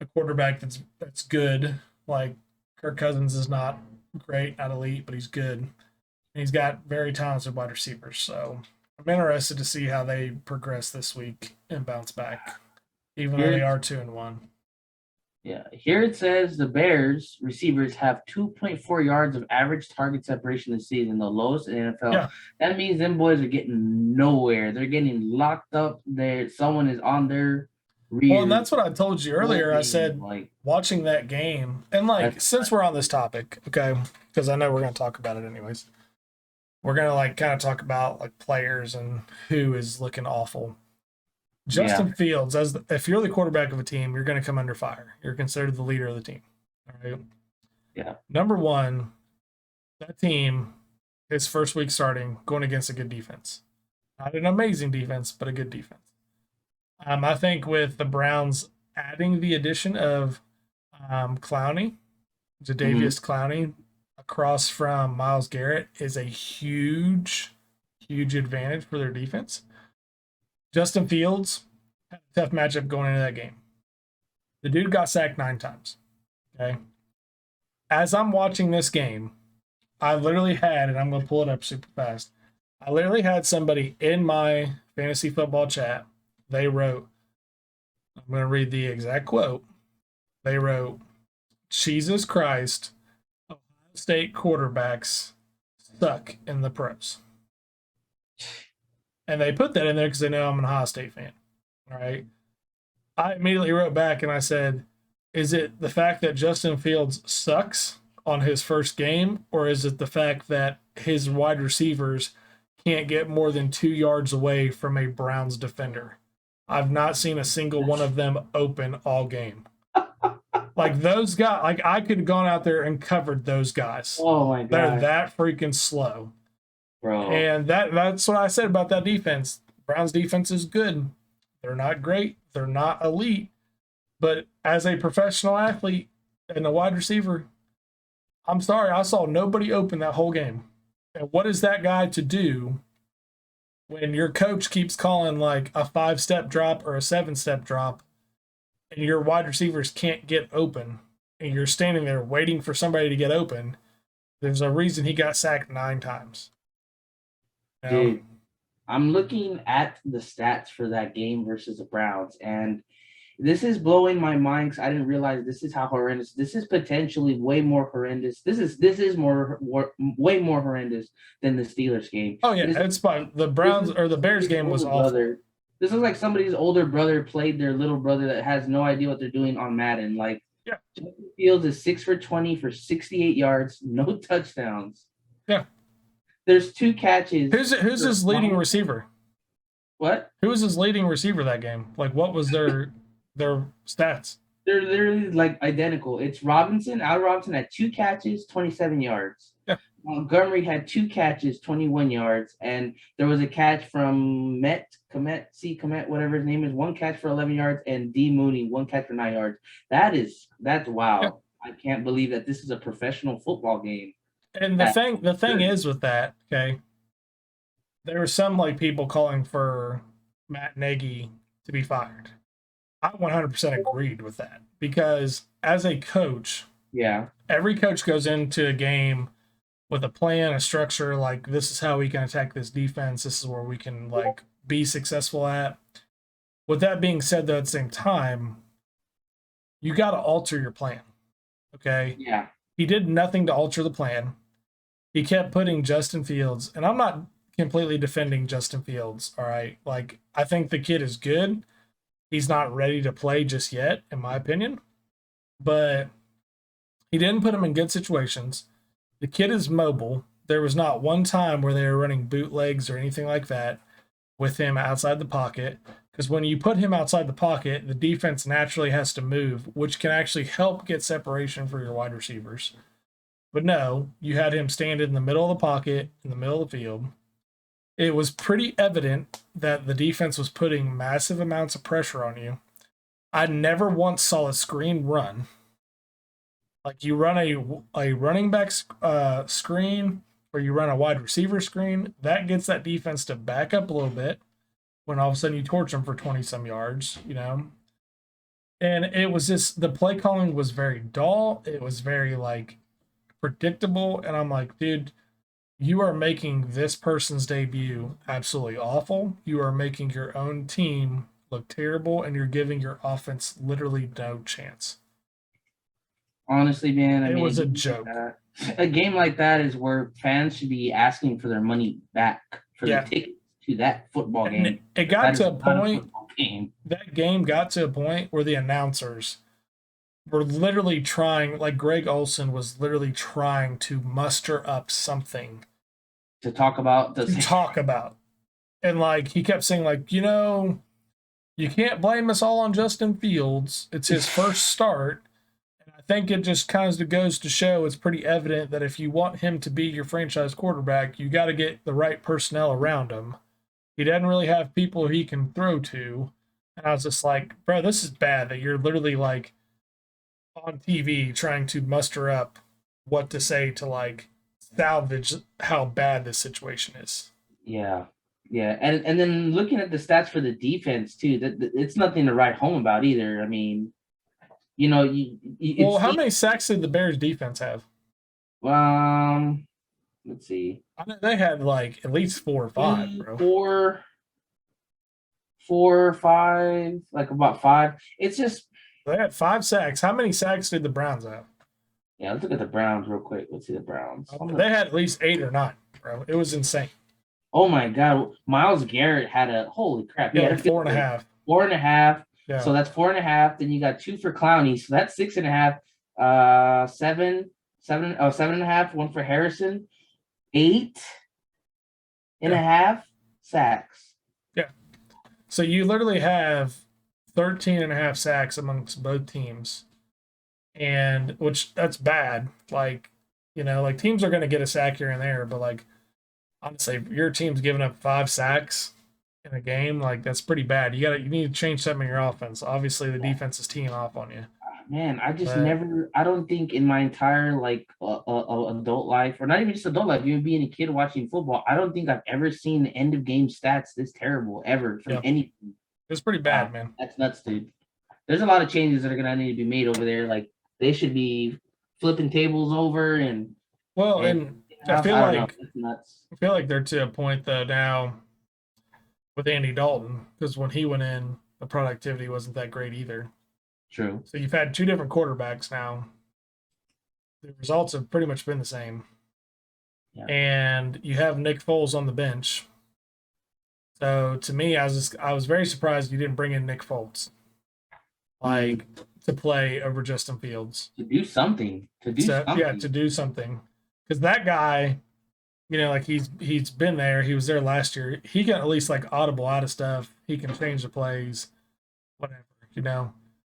a quarterback that's good. Like Kirk Cousins is not great, not elite, but he's good. And he's got very talented wide receivers. So I'm interested to see how they progress this week and bounce back, even though they are 2-1. Yeah, here it says the Bears receivers have 2.4 yards of average target separation this season, the lowest in the NFL. Yeah. That means them boys are getting nowhere. They're getting locked up. Someone is on their rear. Well, and that's what I told you earlier. I said, like, watching that game, and like, since we're on this topic, okay, because I know we're going to talk about it anyways. We're going to like kind of talk about like players and who is looking awful. Justin Fields, if you're the quarterback of a team, you're going to come under fire. You're considered the leader of the team. All right. Yeah. Number one, that team, his first week starting, going against a good defense. Not an amazing defense, but a good defense. I think with the Browns adding the addition of Clowney, Jadeveon Clowney, across from Myles Garrett is a huge, huge advantage for their defense. Justin Fields had a tough matchup going into that game. The dude got sacked 9 times. Okay. As I'm watching this game, I literally had, and I'm going to pull it up super fast. I literally had somebody in my fantasy football chat. They wrote, I'm going to read the exact quote. They wrote, Jesus Christ, Ohio State quarterbacks suck in the pros. And they put that in there because they know I'm an Ohio State fan. All right. I immediately wrote back and I said, is it the fact that Justin Fields sucks on his first game, or is it the fact that his wide receivers can't get more than 2 yards away from a Browns defender? I've not seen a single one of them open all game. Like those guys, like I could have gone out there and covered those guys. Oh my God. They're that freaking slow. Bro. And that's what I said about that defense. Browns defense is good. They're not great. They're not elite. But as a professional athlete and a wide receiver, I'm sorry, I saw nobody open that whole game. And what is that guy to do when your coach keeps calling like a 5-step drop or a 7-step drop and your wide receivers can't get open and you're standing there waiting for somebody to get open? There's a reason he got sacked 9 times. Dude, I'm looking at the stats for that game versus the Browns, and this is blowing my mind because I didn't realize this is how horrendous. This is potentially way more horrendous. This is way more horrendous than the Steelers game. Oh yeah, it's fine. The Browns or the Bears game was awful. This is like somebody's older brother played their little brother that has no idea what they're doing on Madden. Like, yeah. Justin Fields is 6 for 20 for 68 yards, no touchdowns. Yeah. There's 2 catches. Who's his leading receiver? What? Who was his leading receiver that game? Like, what was their stats? They're literally like identical. It's Robinson. Al Robinson had 2 catches, 27 yards. Yeah. Montgomery had 2 catches, 21 yards, and there was a catch from Komet, whatever his name is, 1 catch for 11 yards, and D Mooney 1 catch for 9 yards. That's wow. Yeah. I can't believe that this is a professional football game. And the thing is with that, okay, there were some like people calling for Matt Nagy to be fired. I 100% agreed with that because as a coach, yeah, every coach goes into a game with a plan, a structure, like this is how we can attack this defense. This is where we can like be successful at. With that being said, though, at the same time, you got to alter your plan. Okay. Yeah. He did nothing to alter the plan. He kept putting Justin Fields, and I'm not completely defending Justin Fields. All right. Like, I think the kid is good. He's not ready to play just yet, in my opinion. But he didn't put him in good situations. The kid is mobile. There was not one time where they were running bootlegs or anything like that with him outside the pocket. Because when you put him outside the pocket, the defense naturally has to move, which can actually help get separation for your wide receivers. But no, you had him stand in the middle of the pocket, in the middle of the field. It was pretty evident that the defense was putting massive amounts of pressure on you. I never once saw a screen run. Like you run a running back screen or you run a wide receiver screen, that gets that defense to back up a little bit when all of a sudden you torch them for 20 some yards, you know? And it was just the play calling was very dull. It was very like predictable. And I'm like, dude, you are making this person's debut absolutely awful. You are making your own team look terrible, and you're giving your offense literally no chance. Honestly, man, It was a game like joke. that- a game like that is where fans should be asking for their money back for Yeah. the tickets to that football And game. it got That is to a not point, football game. that game got to a point where the announcers were literally trying, like Greg Olson was literally trying to muster up something To talk about the to talk about. And like he kept saying, like, you can't blame us all on Justin Fields. It's his first start. And I think it just kind of goes to show it's pretty evident that if you want him to be your franchise quarterback, you got to get the right personnel around him. He doesn't really have people he can throw to. And I was just like, bro, this is bad that you're literally like on TV trying to muster up what to say to like salvage how bad this situation is. Yeah. Yeah. And then looking at the stats for the defense too, that it's nothing to write home about either. I mean, Well, how many sacks did the Bears defense have? Let's see. I know they had like at least 4 or 5, bro. Four or five, like about 5. It's just They had 5 sacks. How many sacks did the Browns have? yeah. Let's look at the Browns real quick. Let's see the Browns. They had at least 8 or 9, bro. It was insane. Oh my God, Myles Garrett had a holy crap. He Yeah, had like 4.5. 4.5. Yeah. So that's 4.5. Then you got 2 for Clowney. So that's 6.5. 7.5. 1 for Harrison. 8.5 sacks. Yeah. So you literally have 13.5 sacks amongst both teams. And which that's bad. Like, like teams are going to get a sack here and there, but like honestly, if your team's giving up 5 sacks in a game, like that's pretty bad. You need to change something in your offense. Obviously, the defense is teeing off on you. Man, I don't think in my entire like adult life, or not even just adult life, even being a kid watching football, I don't think I've ever seen end of game stats this terrible ever from any. It's pretty bad, man. That's nuts, dude. There's a lot of changes that are gonna need to be made over there. Like they should be flipping tables over and. I feel like it's nuts. I feel like they're to a point though now with Andy Dalton, because when he went in, the productivity wasn't that great either. True. So you've had 2 different quarterbacks now. The results have pretty much been the same. Yeah. And you have Nick Foles on the bench. So to me, I was very surprised you didn't bring in Nick Foles, like to play over Justin Fields. To do something. Yeah, to do something. Because that guy, like he's been there. He was there last year. He can at least like audible out of stuff. He can change the plays, whatever.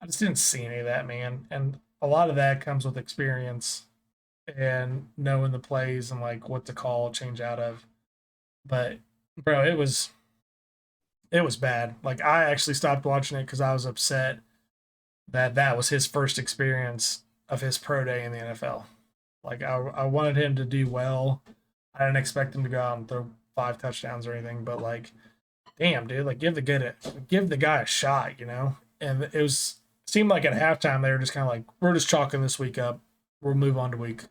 I just didn't see any of that, man. And a lot of that comes with experience and knowing the plays and like what to call, change out of. But bro, it was bad. Like I actually stopped watching it because I was upset that was his first experience of his pro day in the NFL. Like I wanted him to do well. I didn't expect him to go out and throw 5 touchdowns or anything, but like, damn, dude, like give the guy a shot, And it seemed like at halftime they were just kind of like, we're just chalking this week up. We'll move on to week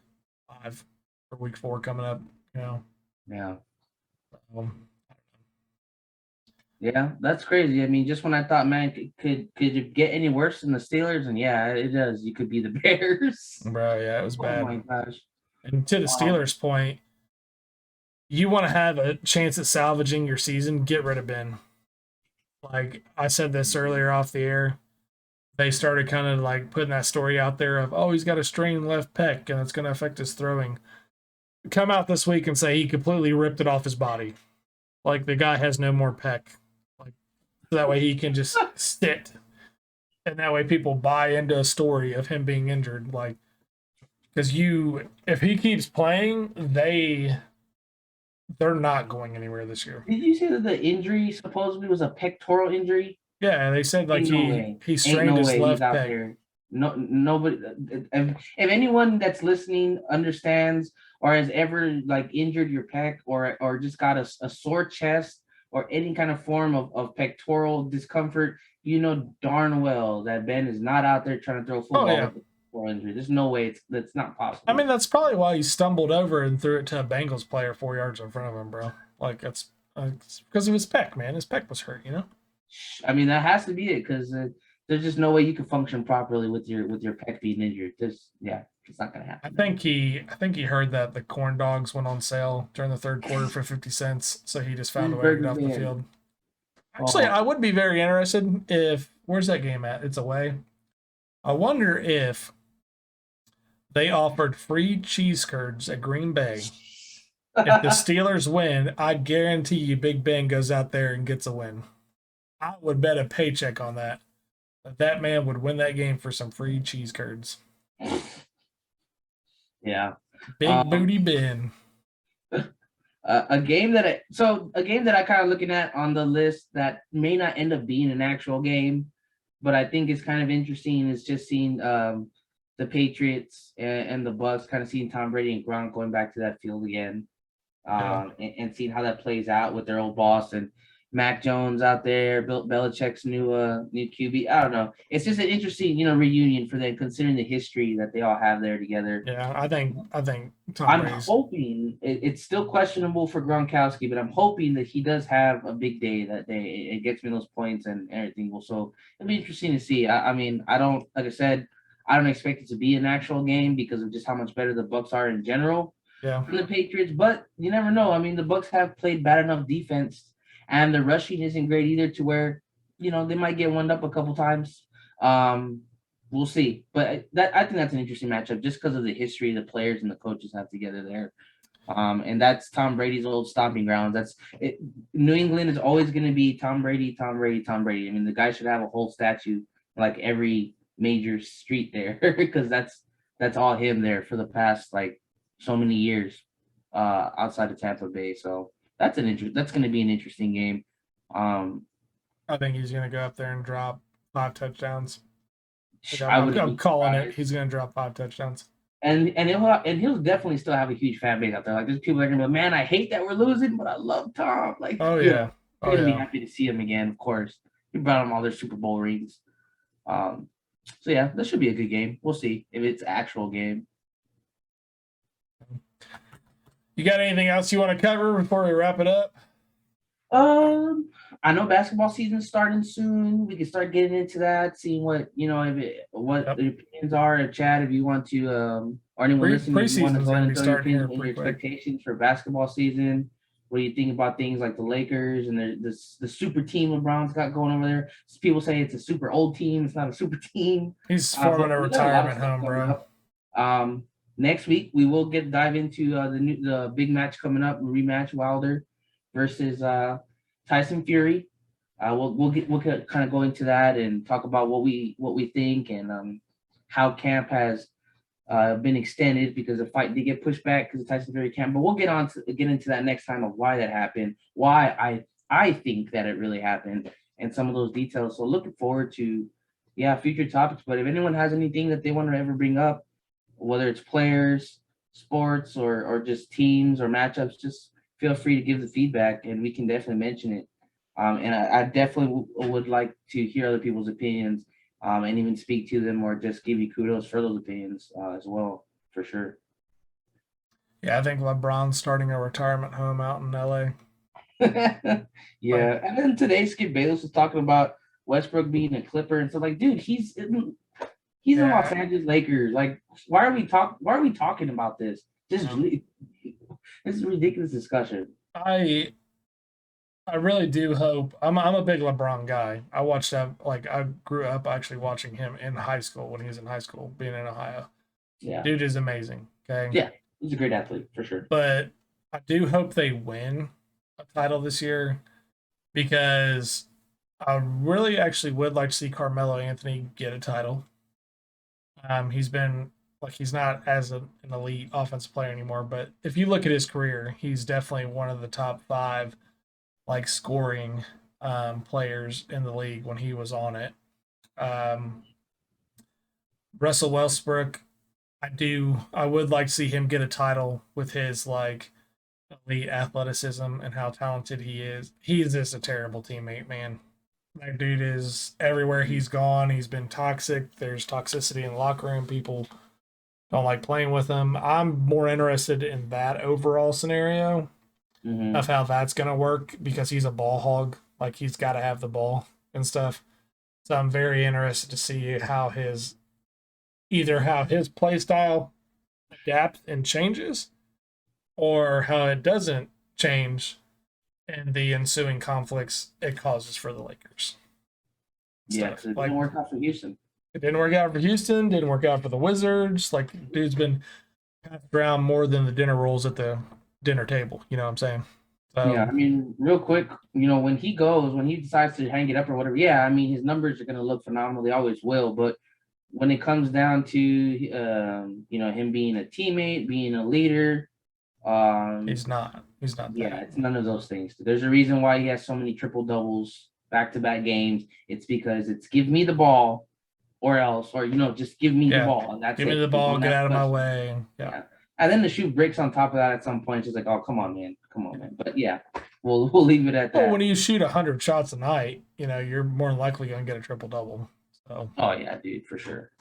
5 or week 4 coming up, Yeah. Yeah, that's crazy. I mean, just when I thought, man, could it get any worse than the Steelers? And yeah, it does. You could be the Bears. Bro, yeah, it was bad. Oh my gosh. And to the Steelers' point, you want to have a chance at salvaging your season, get rid of Ben. Like I said this earlier off the air, they started kind of like putting that story out there of, oh, he's got a strained left pec and it's going to affect his throwing. Come out this week and say he completely ripped it off his body. Like the guy has no more pec. Like so that way he can just sit. And that way people buy into a story of him being injured. Like, because if he keeps playing, they're not going anywhere this year. Did you say that the injury supposedly was a pectoral injury? Yeah, they said like he strained his left pec. No, nobody. If anyone that's listening understands or has ever like injured your pec or just got a sore chest or any kind of form of pectoral discomfort, you know darn well that Ben is not out there trying to throw football yeah. with a pectoral injury. There's no way that's not possible. I mean, that's probably why he stumbled over and threw it to a Bengals player 4 yards in front of him, bro. Like it's because of his pec, man. His pec was hurt, you know. I mean, that has to be it because there's just no way you can function properly with your pec being injured. It's not gonna happen. I think he heard that the corn dogs went on sale during the third quarter for 50 cents, so he just found a way to get off the field. Actually, I would be very interested if where's that game at? It's away. I wonder if they offered free cheese curds at Green Bay. If the Steelers win, I guarantee you Big Ben goes out there and gets a win. I would bet a paycheck on that. That man would win that game for some free cheese curds. Yeah. Big booty Ben. A game that I kind of looking at on the list that may not end up being an actual game, but I think is kind of interesting is just seeing the Patriots and the Bucks, kind of seeing Tom Brady and Gronk going back to that field again, and seeing how that plays out with their old boss and Mac Jones out there, Bill Belichick's new QB. I don't know. It's just an interesting, reunion for them, considering the history that they all have there together. Yeah, I think Tom I'm Brady's. hoping it's still questionable for Gronkowski, but I'm hoping that he does have a big day that day. It gets me those points and everything. So it'll be interesting to see. I mean, I don't, like I said, I don't expect it to be an actual game because of just how much better the Bucks are in general than the Patriots. But you never know. I mean, the Bucks have played bad enough defense. And the rushing isn't great either to where, they might get wound up a couple times. We'll see. But I think that's an interesting matchup just because of the history the players and the coaches have together there. And that's Tom Brady's old stomping grounds. That's it. New England is always going to be Tom Brady, Tom Brady, Tom Brady. I mean, the guy should have a whole statue like every major street there because that's all him there for the past like so many years outside of Tampa Bay. So that's going to be an interesting game. I think he's going to go up there and drop 5 touchdowns. I'm calling it. He's going to drop 5 touchdowns. And he'll definitely still have a huge fan base out there. Like there's people that are gonna be, man, I hate that we're losing, but I love Tom. Like, they're gonna be happy to see him again. Of course, he brought them all their Super Bowl rings. So yeah, this should be a good game. We'll see if it's an actual game. You got anything else you want to cover before we wrap it up? I know basketball season's starting soon. We can start getting into that, seeing what the opinions are. Chad, if you want to, or anyone listening, if you want to go into your expectations for basketball season. What do you think about things like the Lakers and the super team LeBron's got going over there? People say it's a super old team. It's not a super team. He's forming a retirement home, bro. Next week we will dive into the big match coming up, rematch Wilder versus Tyson Fury. We'll kind of go into that and talk about what we think and how camp has been extended because the fight did get pushed back because of Tyson Fury camp. But we'll get into that next time of why that happened, why I think that it really happened, and some of those details. So looking forward to future topics. But if anyone has anything that they want to ever bring up, whether it's players, sports, or just teams or matchups, just feel free to give the feedback and we can definitely mention it. And I definitely would like to hear other people's opinions and even speak to them or just give you kudos for those opinions as well, for sure. Yeah, I think LeBron's starting a retirement home out in LA. Yeah. And then today Skip Bayless was talking about Westbrook being a Clipper and so like, dude, he's in Los Angeles Lakers. Like, why are we talking about this? This is a ridiculous discussion. I really do hope. I'm a big LeBron guy. I watched that. Like, I grew up actually watching him in high school when he was in high school, being in Ohio. Yeah, dude is amazing. Okay. Yeah, he's a great athlete for sure. But I do hope they win a title this year because I really actually would like to see Carmelo Anthony get a title. He's been he's not as an elite offensive player anymore, but if you look at his career, he's definitely one of the top 5 scoring players in the league when he was on it. Russell Westbrook, I would like to see him get a title with his like elite athleticism and how talented he is. He is just a terrible teammate, man. That dude is everywhere he's gone. He's been toxic. There's toxicity in the locker room. People don't like playing with him. I'm more interested in that overall scenario of how that's going to work because he's a ball hog. Like he's got to have the ball and stuff. So I'm very interested to see how his play style adapts and changes or how it doesn't change and the ensuing conflicts it causes for the Lakers. Yeah, because it didn't work out for Houston. It didn't work out for Houston, didn't work out for the Wizards. Like, dude's been passed around more than the dinner rolls at the dinner table. You know what I'm saying? So, yeah, I mean, real quick, when he decides to hang it up or whatever, yeah, I mean, his numbers are going to look phenomenal. They always will. But when it comes down to, him being a teammate, being a leader, he's not. He's not. Yeah, it's none of those things. There's a reason why he has so many triple doubles, back-to-back games. It's because it's give me the ball, or else, or just give me the ball. And that's give me the ball, get out of my way. Yeah. And then the shoe breaks on top of that at some point. It's just like, oh, come on, man. But yeah, we'll leave it at that. Well, when you shoot 100 shots a night, you're more than likely going to get a triple double. So. Oh yeah, dude, for sure.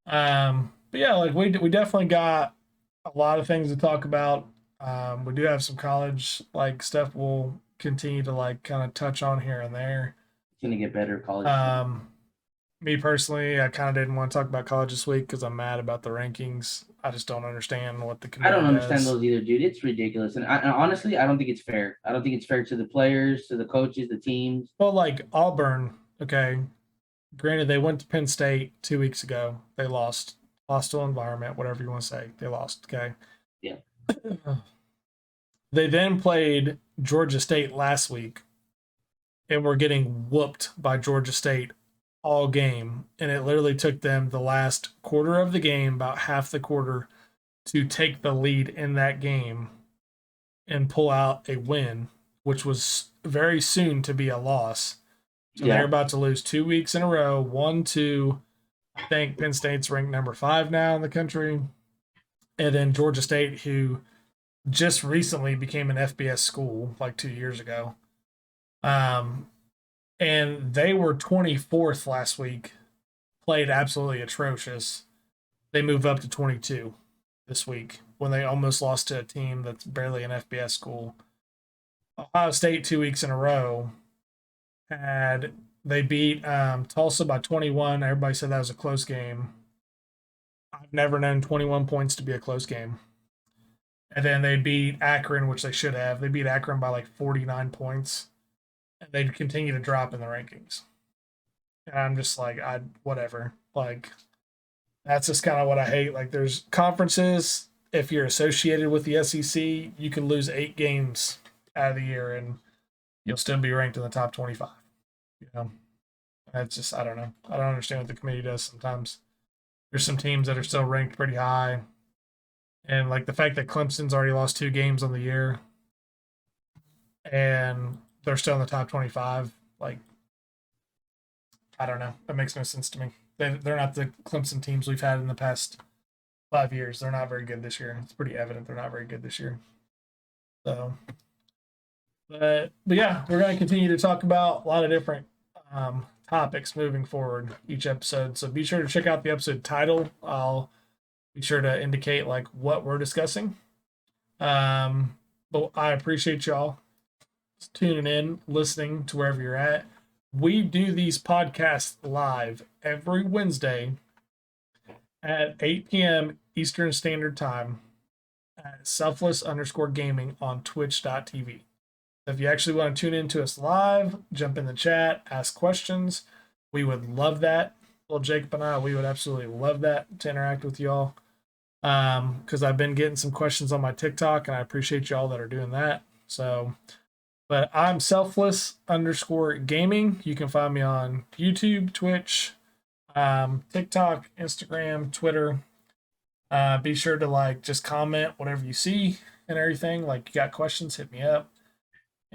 But yeah, like we definitely got a lot of things to talk about. We do have some college like stuff we'll continue to like kind of touch on here and there. It's gonna get better college. Me personally, I kind of didn't want to talk about college this week because I'm mad about the rankings. I just don't understand what the committee I don't understand does. those either, dude. It's ridiculous, and honestly, I don't think it's fair. I don't think it's fair to the players, to the coaches, the teams. Well, like Auburn, okay. Granted, they went to Penn State 2 weeks ago. They lost. Hostile environment, whatever you want to say. They lost, okay? Yeah. They then played Georgia State last week and were getting whooped by Georgia State all game. And it literally took them the last quarter of the game, about half the quarter, to take the lead in that game and pull out a win, which was very soon to be a loss. So they're about to lose 2 weeks in a row. 1, 2. I think Penn State's ranked number 5 now in the country. And then Georgia State, who just recently became an FBS school like 2 years ago. And they were 24th last week, played absolutely atrocious. They move up to 22 this week when they almost lost to a team that's barely an FBS school. Ohio State 2 weeks in a row they beat Tulsa by 21. Everybody said that was a close game. I've never known 21 points to be a close game. And then they beat Akron, which they should have. They beat Akron by like 49 points. And they continue to drop in the rankings. And I'm just like, whatever. Like, that's just kind of what I hate. Like, there's conferences, if you're associated with the SEC, you can lose 8 games out of the year and you'll still be ranked in the top 25. That's just, I don't know. I don't understand what the committee does sometimes. There's some teams that are still ranked pretty high. And like the fact that Clemson's already lost 2 games on the year and they're still in the top 25, like, I don't know. That makes no sense to me. They're not the Clemson teams we've had in the past 5 years. They're not very good this year. It's pretty evident they're not very good this year. So, but yeah, we're going to continue to talk about a lot of different topics moving forward each episode. So be sure to check out the episode title. I'll be sure to indicate like what we're discussing. But I appreciate y'all tuning in, listening to wherever you're at. We do these podcasts live every Wednesday at 8 p.m. Eastern Standard Time at selfless_gaming on twitch.tv. If you actually want to tune in to us live, jump in the chat, ask questions. We would love that. Little Jacob and I, we would absolutely love that to interact with y'all. Because I've been getting some questions on my TikTok, and I appreciate y'all that are doing that. So, but I'm selfless_gaming. You can find me on YouTube, Twitch, TikTok, Instagram, Twitter. Be sure to like just comment whatever you see and everything. Like, you got questions, hit me up.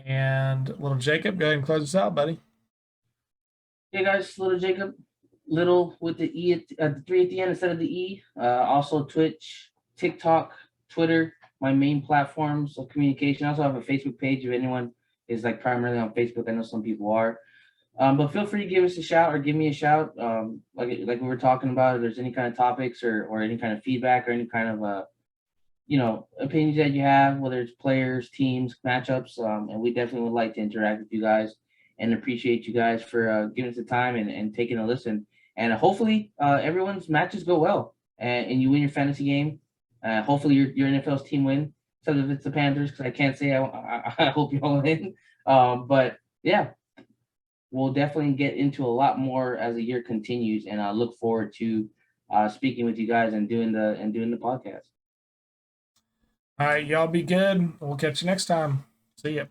And little Jacob, go ahead and close us out, buddy. Hey guys, little Jacob. Little with the E the 3 at the end instead of the E. Also Twitch, TikTok, Twitter, my main platforms of communication. I also have a Facebook page if anyone is like primarily on Facebook. I know some people are. But feel free to give us a shout or give me a shout. Like we were talking about, if there's any kind of topics or any kind of feedback or any kind of opinions that you have, whether it's players, teams, matchups, and we definitely would like to interact with you guys and appreciate you guys for giving us the time and taking a listen. And hopefully everyone's matches go well and you win your fantasy game. Hopefully your NFL's team win. So if it's the Panthers, because I can't say I hope you all win. But yeah, we'll definitely get into a lot more as the year continues, and I look forward to speaking with you guys and doing the podcast. All right, y'all be good. We'll catch you next time. See ya.